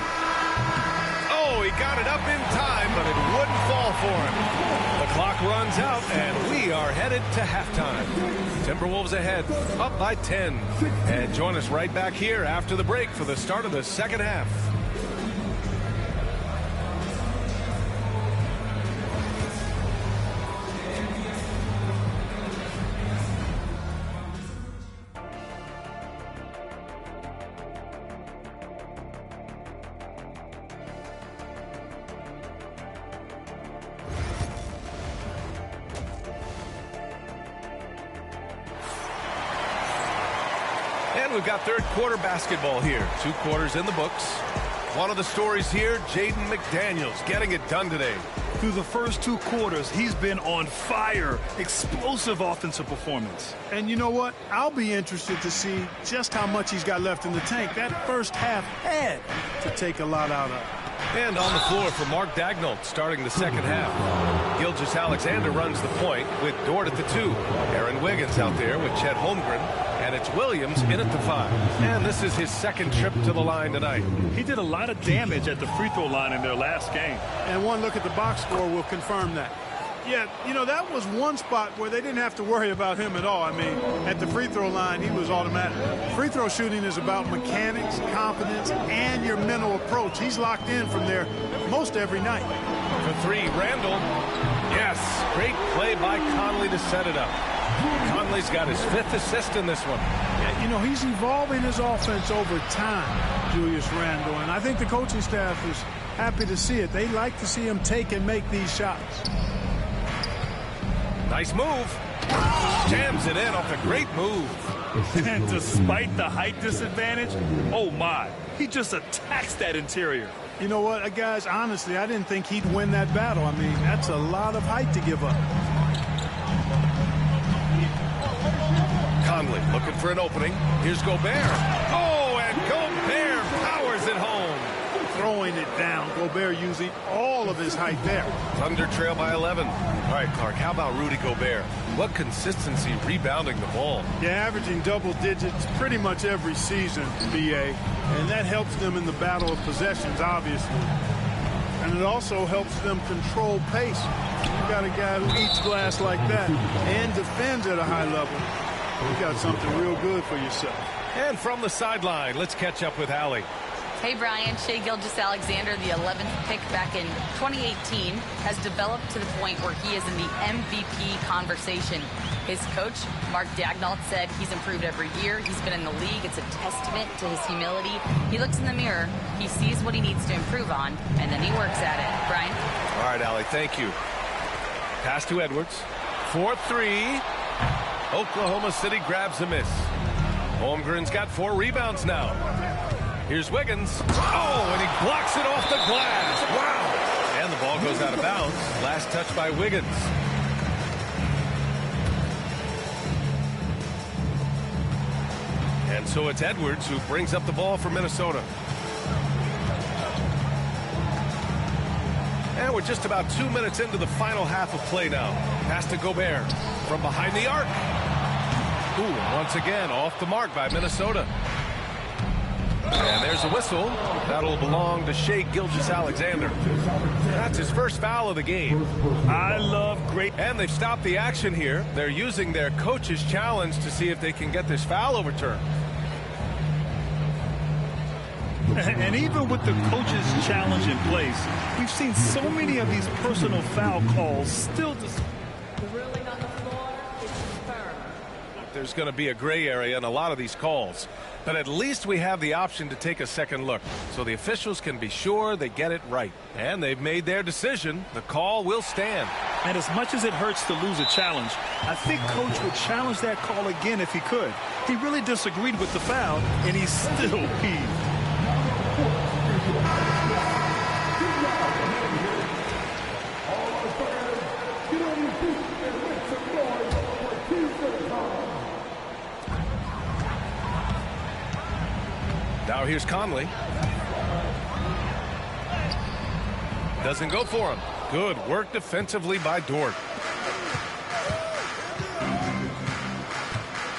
Oh, he got it up in time, but it wouldn't fall for him. The clock runs out, and we are headed to halftime. Timberwolves ahead, up by 10. And join us right back here after the break for the start of the second half. And we've got third quarter basketball here. 2 quarters in the books. One of the stories here, Jaden McDaniels getting it done today. Through the first 2 quarters, he's been on fire. Explosive offensive performance. And you know what? I'll be interested to see just how much he's got left in the tank. That first half had to take a lot out of. And on the floor for Mark Daigneault starting the second half. Gilgeous-Alexander runs the point with Dort at the 2. Aaron Wiggins out there with Chet Holmgren. And it's Williams in at the 5. And this is his second trip to the line tonight. He did a lot of damage at the free throw line in their last game. And one look at the box score will confirm that. Yeah, you know, that was one spot where they didn't have to worry about him at all. I mean, at the free throw line, he was automatic. Free throw shooting is about mechanics, confidence, and your mental approach. He's locked in from there most every night. For three, Randall. Yes, great play by Conley to set it up. Conley's got his 5th assist in this one. Yeah, you know, he's evolving his offense over time, Julius Randle, and I think the coaching staff is happy to see it. They like to see him take and make these shots. Nice move. Jams it in off a great move. And despite the height disadvantage, oh my, he just attacks that interior. You know what, guys, honestly, I didn't think he'd win that battle. I mean, that's a lot of height to give up. Conley looking for an opening. Here's Gobert. Oh, and Gobert powers it home. Throwing it down. Gobert using all of his height there. Thunder trail by 11. All right, Clark, how about Rudy Gobert? What consistency rebounding the ball. Yeah, averaging double digits pretty much every season, BA. And that helps them in the battle of possessions, obviously. And it also helps them control pace. You got a guy who eats glass like that and defends at a high level. You got something real good for yourself. And from the sideline, let's catch up with Allie. Hey, Brian. Shai Gilgeous-Alexander, the 11th pick back in 2018, has developed to the point where he is in the MVP conversation. His coach, Mark Daigneault, said he's improved every year. He's been in the league. It's a testament to his humility. He looks in the mirror, he sees what he needs to improve on, and then he works at it. Brian? All right, Allie, thank you. Pass to Edwards. 4-3. Oklahoma City grabs a miss. Holmgren's got 4 rebounds now. Here's Wiggins. Oh, and he blocks it off the glass. Wow. And the ball goes out of bounds. Last touch by Wiggins. And so it's Edwards who brings up the ball for Minnesota. And we're just about 2 minutes into the final half of play now. Pass to Gobert from behind the arc. Ooh, once again off the mark by Minnesota. And there's a whistle. That'll belong to Shai Gilgeous-Alexander. That's his first foul of the game. I love great. And they've stopped the action here. They're using their coach's challenge to see if they can get this foul overturned. And even with the coach's challenge in place, we've seen so many of these personal foul calls still. There's going to be a gray area in a lot of these calls, but at least we have the option to take a second look so the officials can be sure they get it right. And they've made their decision. The call will stand. And as much as it hurts to lose a challenge, I think Coach would challenge that call again if he could. He really disagreed with the foul, and he's still peeved. Now here's Conley. Doesn't go for him. Good work defensively by Dort.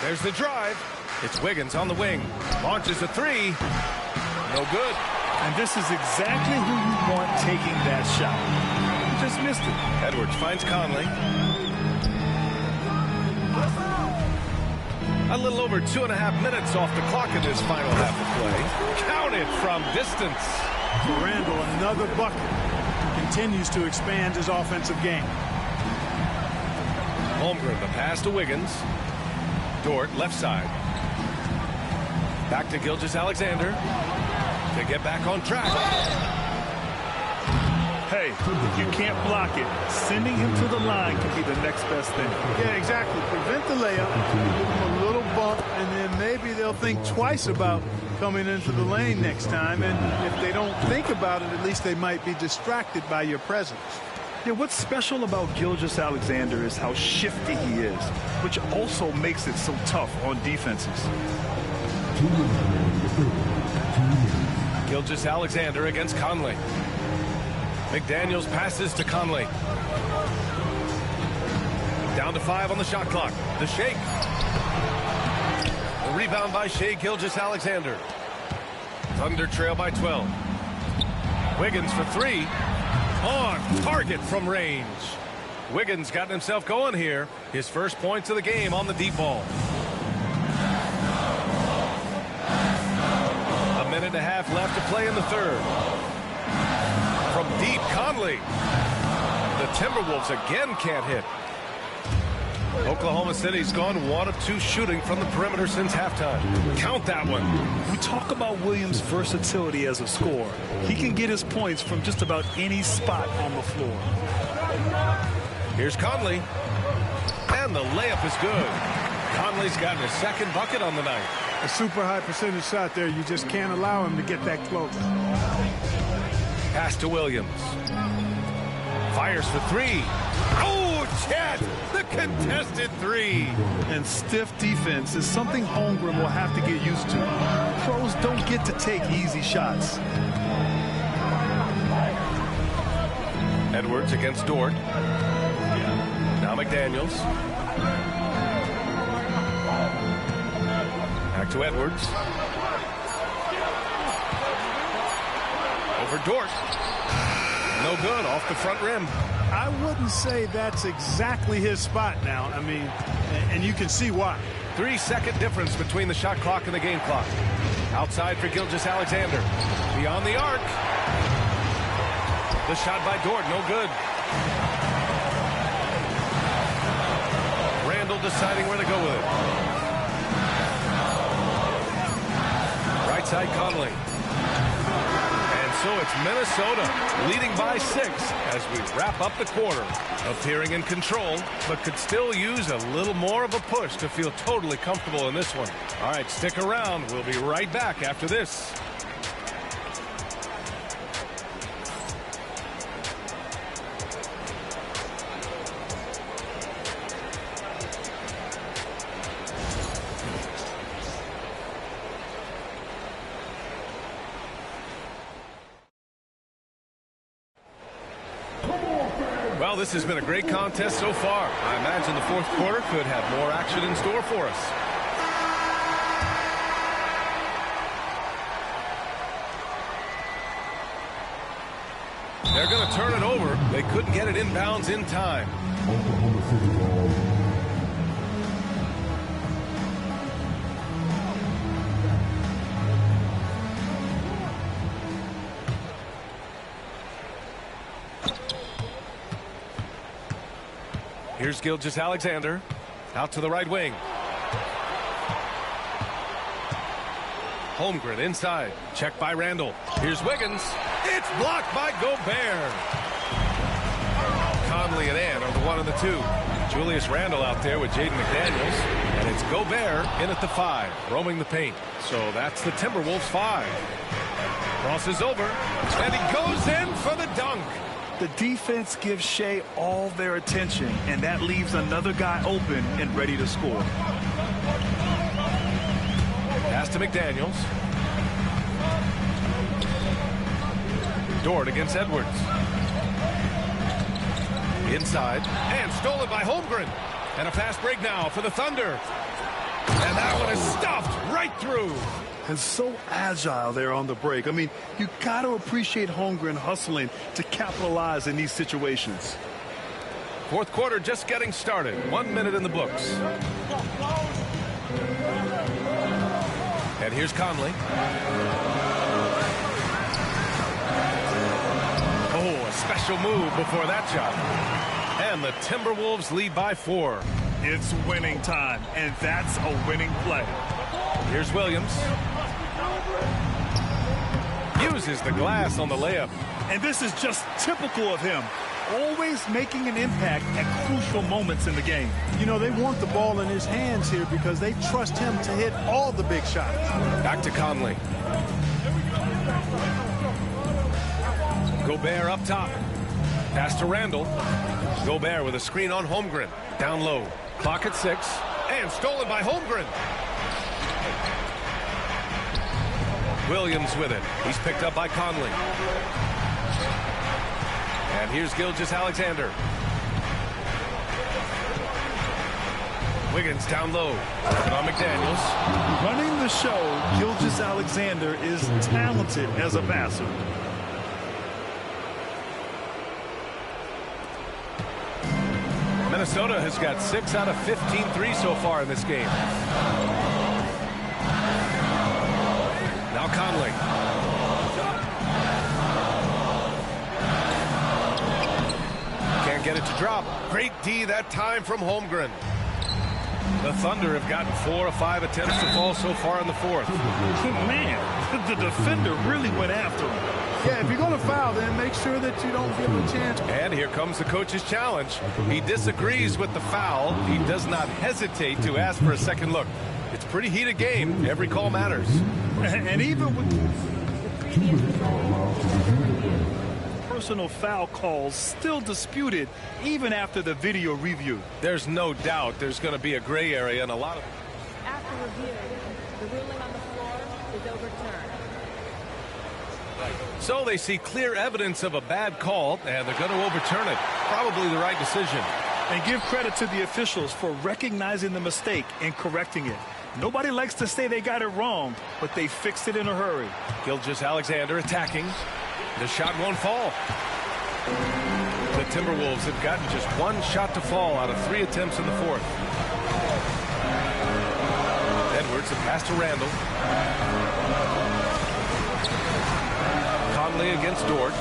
There's the drive. It's Wiggins on the wing. Launches a 3. No good. And this is exactly who you want taking that shot. He just missed it. Edwards finds Conley. A little over 2.5 minutes off the clock in this final half of play. Count it from distance. Randall, another bucket. Continues to expand his offensive game. Holmgren, the pass to Wiggins. Dort, left side. Back to Gilgeous-Alexander to get back on track. Hey, if you can't block it, sending him to the line can be the next best thing. Yeah, exactly. Prevent the layup, give him a little bump, and then maybe they'll think twice about coming into the lane next time. And if they don't think about it, at least they might be distracted by your presence. Yeah, what's special about Gilgeous-Alexander is how shifty he is, which also makes it so tough on defenses. Gilgeous-Alexander against Conley. McDaniels passes to Conley. Down to 5 on the shot clock. The shake. The rebound by Shai Gilgeous-Alexander. Thunder trail by 12. Wiggins for 3. On target from range. Wiggins got himself going here. His first points of the game on the deep ball. A minute and a half left to play in the third. From deep, Conley. The Timberwolves again can't hit. Oklahoma City's gone 1 of 2 shooting from the perimeter since halftime. Count that one. We talk about Williams' versatility as a scorer. He can get his points from just about any spot on the floor. Here's Conley. And the layup is good. Conley's gotten his second bucket on the night. A super high percentage shot there. You just can't allow him to get that close. Pass to Williams. Fires for 3. Oh, Chet! The contested 3. And stiff defense is something Holmgren will have to get used to. Pros don't get to take easy shots. Edwards against Dort. Now McDaniels. Back to Edwards. Over Dort. No good, off the front rim. I wouldn't say that's exactly his spot now. I mean, and you can see why. 3-second difference between the shot clock and the game clock. Outside for Gilgeous-Alexander. Beyond the arc. The shot by Dort, no good. Randall deciding where to go with it. Right side Conley. And so it's Minnesota leading by 6 as we wrap up the quarter. Appearing in control, but could still use a little more of a push to feel totally comfortable in this one. All right, stick around. We'll be right back after this. Well, this has been a great contest so far. I imagine the fourth quarter could have more action in store for us. They're going to turn it over. They couldn't get it inbounds in time. Oklahoma City ball. Here's Gilgeous-Alexander. Out to the right wing. Holmgren inside. Check by Randall. Here's Wiggins. It's blocked by Gobert. Conley and Ant are the 1 and the 2. Julius Randle out there with Jaden McDaniels. And it's Gobert in at the 5, roaming the paint. So that's the Timberwolves 5. Crosses over. And he goes in for the dunk. The defense gives Shea all their attention, and that leaves another guy open and ready to score. Pass to McDaniels. Dort against Edwards. Inside. And stolen by Holmgren. And a fast break now for the Thunder. And that one is stuffed right through. And so agile there on the break. I mean, you got to appreciate Holmgren hustling to capitalize in these situations. Fourth quarter just getting started. 1 minute in the books. And here's Conley. Oh, a special move before that shot. And the Timberwolves lead by 4. It's winning time, and that's a winning play. Here's Williams. Uses the glass on the layup. And this is just typical of him. Always making an impact at crucial moments in the game. You know, they want the ball in his hands here because they trust him to hit all the big shots. Back to Conley. Gobert up top. Pass to Randall. Gobert with a screen on Holmgren. Down low. Clock at 6. And stolen by Holmgren. Williams with it. He's picked up by Conley. And here's Gilgeous-Alexander. Wiggins down low. Working on McDaniels. Running the show, Gilgeous-Alexander is talented as a passer. Minnesota has got 6 out of 15 threes so far in this game. Now Conley. Can't get it to drop. Great D that time from Holmgren. The Thunder have gotten 4 of 5 attempts to fall so far in the fourth. Man, the defender really went after him. Yeah, if you're going to foul, then make sure that you don't give him a chance. And here comes the coach's challenge. He disagrees with the foul. He does not hesitate to ask for a second look. It's a pretty heated game. Every call matters. And even with personal foul calls still disputed even after the video review. There's no doubt there's going to be a gray area and a lot of... After review, the ruling on the floor is overturned. So they see clear evidence of a bad call, and they're going to overturn it. Probably the right decision. And give credit to the officials for recognizing the mistake and correcting it. Nobody likes to say they got it wrong, but they fixed it in a hurry. Gilgeous-Alexander attacking. The shot won't fall. The Timberwolves have gotten just 1 shot to fall out of 3 attempts in the fourth. Edwards, the pass to Randall. Conley against Dort.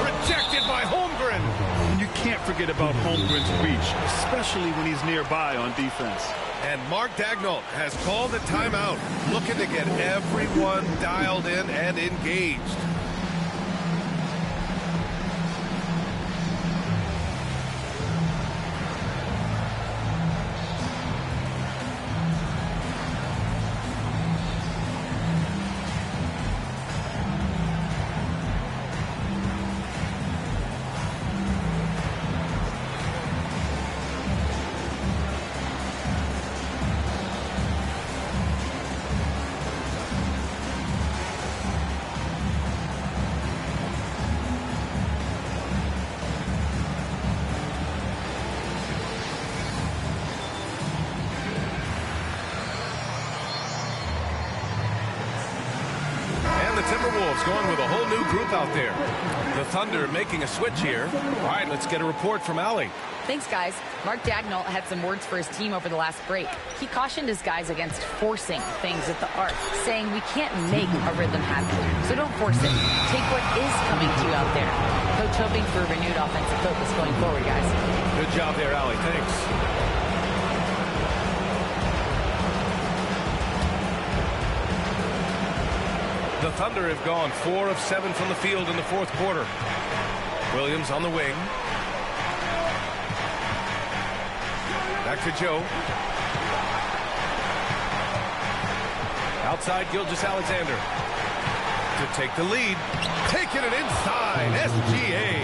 Rejected by Holmgren. And you can't forget about Holmgren's reach, especially when he's nearby on defense. And Mark Daigneault has called a timeout, looking to get everyone dialed in and engaged. Timberwolves going with a whole new group out there. The Thunder making a switch here. All right, let's get a report from Allie. Thanks, guys. Mark Daigneault had some words for his team over the last break. He cautioned his guys against forcing things at the arc, saying we can't make a rhythm happen, so don't force it. Take what is coming to you out there. Coach hoping for a renewed offensive focus going forward, guys. Good job there, Allie. Thanks. The Thunder have gone 4 of 7 from the field in the fourth quarter. Williams on the wing. Back to Joe. Outside Gilgeous-Alexander to take the lead. Taking it inside. SGA.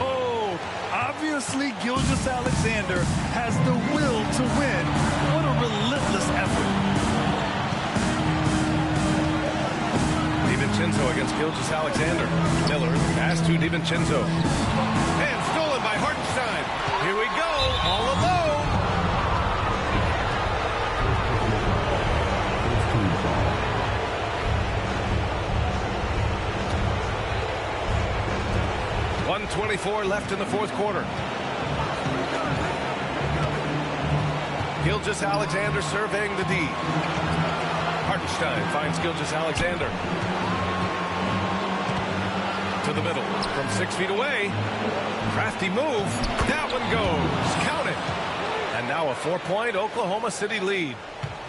Oh, obviously Gilgeous-Alexander has the will to win. What a relentless effort. DiVincenzo against Gilgeous-Alexander. Miller pass to DiVincenzo. And stolen by Hartenstein. Here we go, all alone. .124 left in the fourth quarter. Gilgeous-Alexander surveying the D. Hartenstein finds Gilgeous-Alexander. To the middle from 6 feet away. Crafty move. That one goes. Count it. And now a 4-point Oklahoma City lead.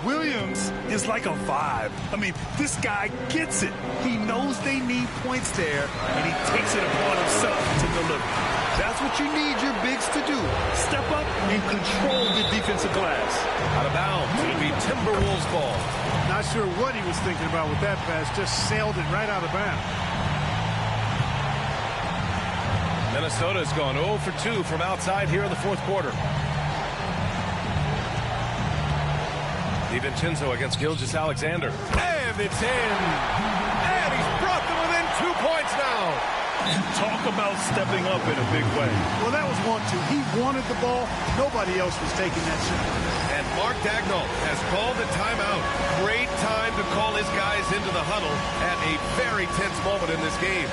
Williams is like a vibe. I mean, this guy gets it. He knows they need points there, and he takes it upon himself to deliver. That's what you need your bigs to do. Step up and control the defensive glass. Out of bounds. It'll be Timberwolves ball. Not sure what he was thinking about with that pass. Just sailed it right out of bounds. Minnesota's gone 0 for 2 from outside here in the fourth quarter. DiVincenzo against Gilgeous-Alexander. And it's in. And he's brought them within 2 points now. Talk about stepping up in a big way. Well, that was 1-2. He wanted the ball. Nobody else was taking that shot. And Mark Daigneault has called the timeout. Great time to call his guys into the huddle at a very tense moment in this game.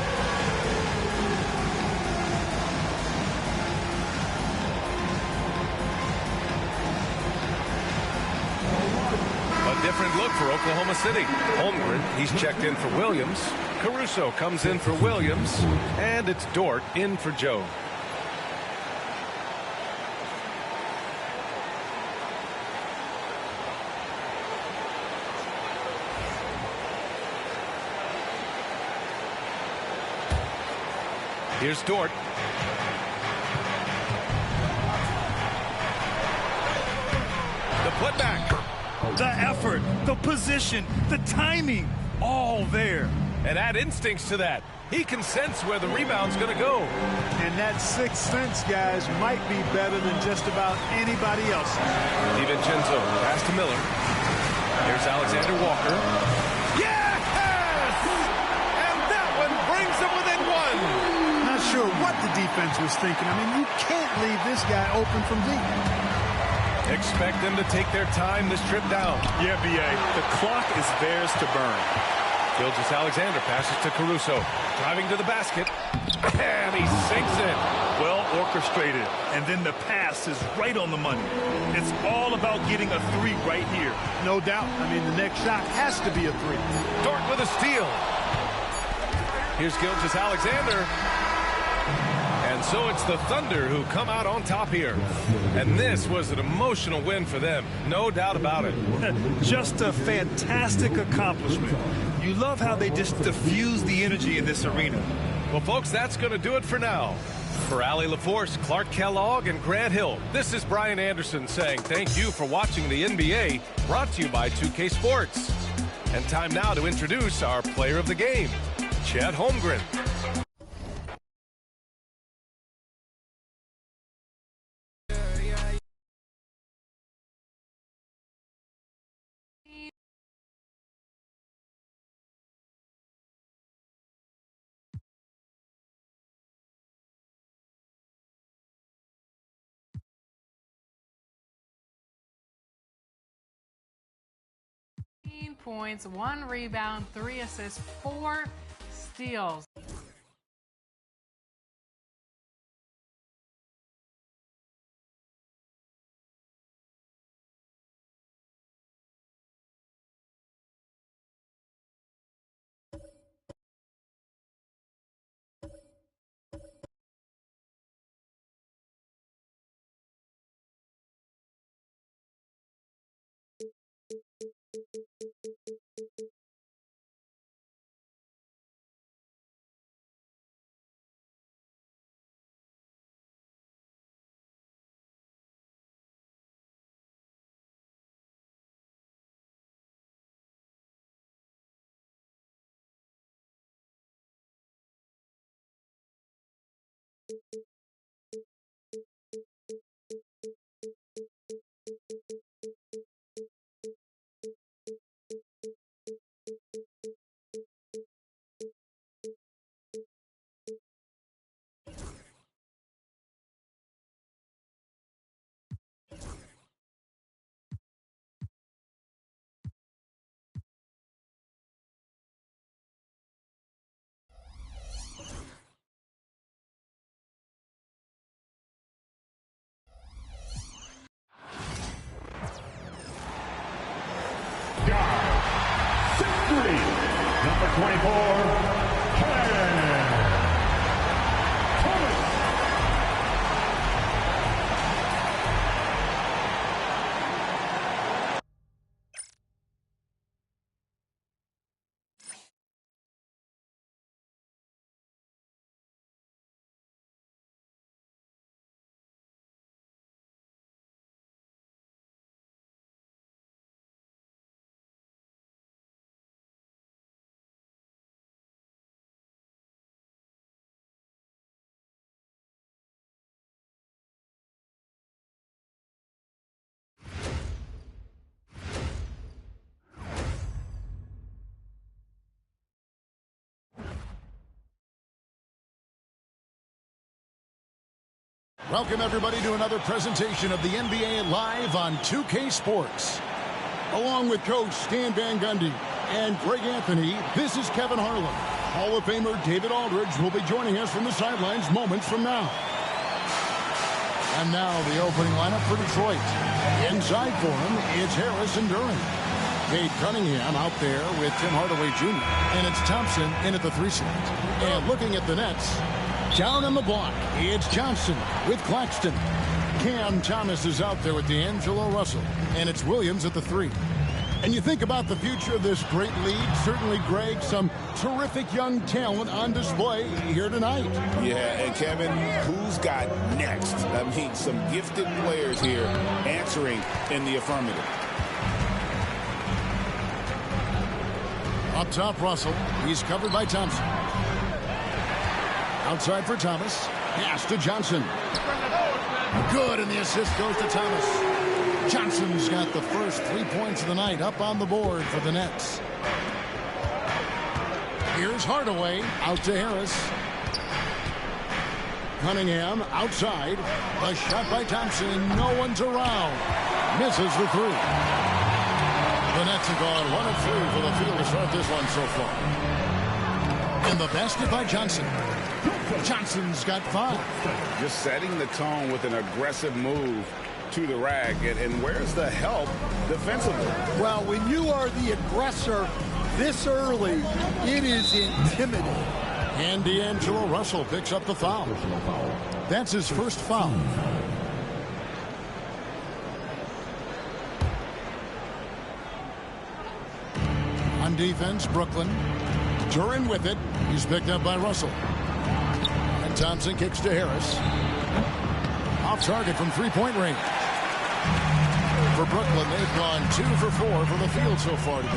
look for Oklahoma City. Holmgren, he's checked in for Williams. Caruso comes in for Williams. And it's Dort in for Joe. Here's Dort. The putback. The effort, the position, the timing, all there. And add instincts to that. He can sense where the rebound's going to go. And that sixth sense, guys, might be better than just about anybody else. DiVincenzo pass to Miller. Here's Alexander Walker. Yes! And that one brings them within one. Not sure what the defense was thinking. I mean, you can't leave this guy open from deep. Expect them to take their time this trip down. Yeah, B.A. The clock is theirs to burn. Gilgeous-Alexander passes to Caruso. Driving to the basket. And he sinks it. Well orchestrated. And then the pass is right on the money. It's all about getting a three right here. No doubt. I mean, the next shot has to be a three. Dort with a steal. Here's Gilgeous-Alexander. And so it's the Thunder who come out on top here. And this was an emotional win for them. No doubt about it. Just a fantastic accomplishment. You love how they just diffuse the energy in this arena. Well, folks, that's going to do it for now. For Allie LaForce, Clark Kellogg, and Grant Hill, this is Brian Anderson saying thank you for watching the NBA, brought to you by 2K Sports. And time now to introduce our player of the game, Chet Holmgren. Points, 1 rebound, 3 assists, 4 steals. Number 24, Welcome, everybody, to another presentation of the NBA Live on 2K Sports. Along with Coach Stan Van Gundy and Greg Anthony, this is Kevin Harlan. Hall of Famer David Aldridge will be joining us from the sidelines moments from now. And now the opening lineup for Detroit. Inside for him, it's Harris and Duran. Cade Cunningham out there with Tim Hardaway Jr. And it's Thompson in at the 3 slot. And looking at the Nets, down on the block, it's Johnson with Claxton. Cam Thomas is out there with D'Angelo Russell. And it's Williams at the 3. And you think about the future of this great league, certainly, Greg, some terrific young talent on display here tonight. Yeah, and Kevin, who's got next? I mean, some gifted players here answering in the affirmative. Up top, Russell. He's covered by Thompson. Outside for Thomas. Pass to Johnson. Good, and the assist goes to Thomas. Johnson's got the first 3 points of the night up on the board for the Nets. Here's Hardaway out to Harris. Cunningham outside. A shot by Thompson. No one's around. Misses the 3. The Nets have gone 1 of 3 for the field to start this one so far. And the basket by Johnson. Johnson's got 5. Just setting the tone with an aggressive move to the rack. And where's the help defensively? Well, when you are the aggressor this early, it is intimidating. And D'Angelo Russell picks up the foul. That's his first foul. On defense, Brooklyn. Duren with it. He's picked up by Russell. And Thompson kicks to Harris. Off target from three-point range. For Brooklyn, they've gone 2 for 4 from the field so far today.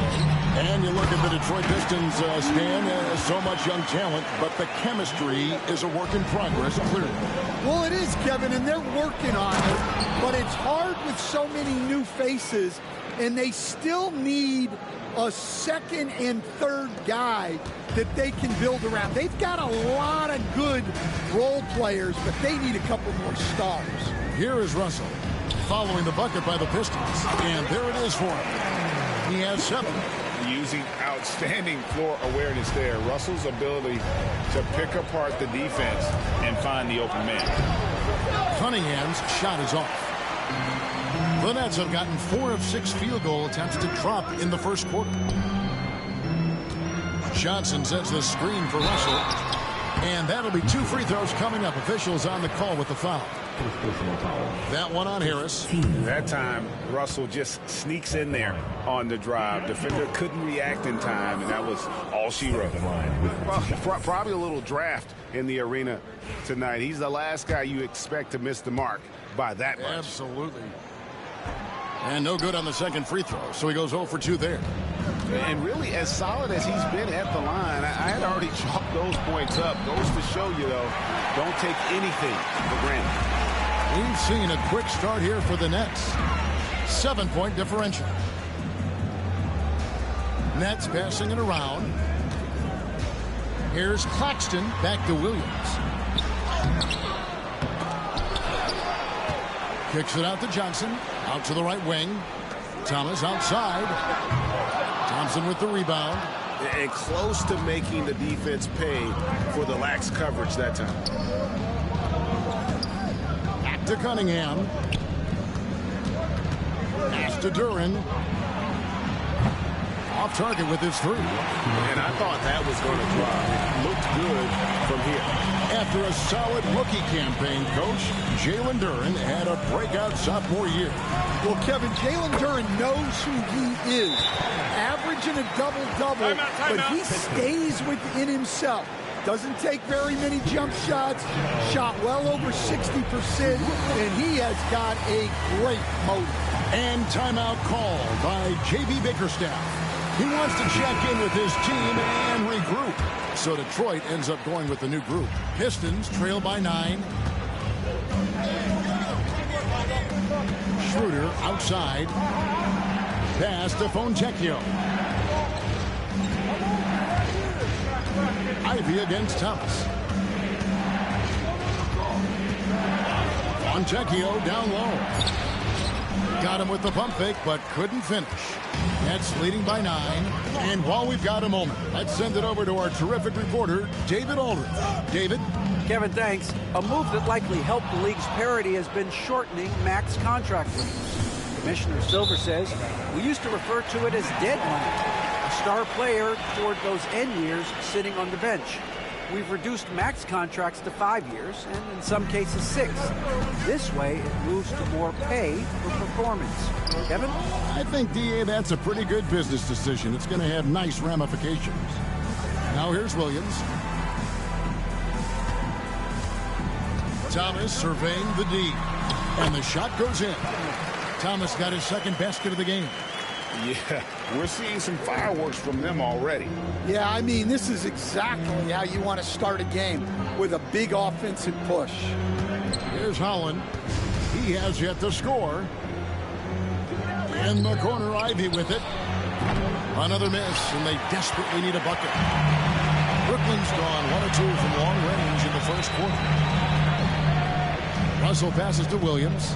And you look at the Detroit Pistons, Stan, so much young talent, but the chemistry is a work in progress, clearly. Well, it is, Kevin, and they're working on it. But it's hard with so many new faces, and they still need a second and third guy that they can build around. They've got a lot of good role players, but they need a couple more stars. Here is Russell following the bucket by the Pistons. And there it is for him. He has 7. Using outstanding floor awareness there. Russell's ability to pick apart the defense and find the open man. Cunningham's shot is off. The Nets have gotten 4 of 6 field goal attempts to drop in the first quarter. Johnson sets the screen for Russell. And that'll be 2 free throws coming up. Officials on the call with the foul. That one on Harris. That time, Russell just sneaks in there on the drive. Defender couldn't react in time, and that was all she wrote. Well, probably a little draft in the arena tonight. He's the last guy you expect to miss the mark by that much. Absolutely. And no good on the second free throw, so he goes 0 for 2 there. And really, as solid as he's been at the line, I had already chalked those points up. Goes to show you, though, don't take anything for granted. We've seen a quick start here for the Nets. 7-point differential. Nets passing it around. Here's Claxton back to Williams. Kicks it out to Johnson. Out to the right wing. Thomas outside. Thompson with the rebound. And close to making the defense pay for the lax coverage that time. Back to Cunningham. Pass to Duren. Off target with his 3. And I thought that was going to drop. It looked good from here. After a solid rookie campaign, Coach, Jalen Duren had a breakout sophomore year. Well, Kevin, Jalen Duren knows who he is. Averaging a double-double, but he stays within himself. Doesn't take very many jump shots. Shot well over 60%, and he has got a great motor. And timeout called by J.B. Bickerstaff. He wants to check in with his team and regroup. So Detroit ends up going with the new group. Pistons trail by 9. Schroeder outside. Pass to Fontecchio. Ivy against Thomas. Fontecchio down low. Got him with the pump fake, but couldn't finish. Nets leading by 9. And while we've got a moment, let's send it over to our terrific reporter, David Aldridge. David? Kevin, thanks. A move that likely helped the league's parity has been shortening max contract limits. The Commissioner Silver says, we used to refer to it as dead money, a star player toward those end years sitting on the bench. We've reduced max contracts to 5 years, and in some cases 6. This way, it moves to more pay for performance. Kevin? I think, D.A., that's a pretty good business decision. It's going to have nice ramifications. Now here's Williams. Thomas surveying the D. And the shot goes in. Thomas got his second basket of the game. Yeah, we're seeing some fireworks from them already. Yeah, I mean, this is exactly how you want to start a game, with a big offensive push. Here's Holland. He has yet to score. In the corner, Ivy with it. Another miss, and they desperately need a bucket. Brooklyn's gone 1 of 2 from long range in the first quarter. Russell passes to Williams.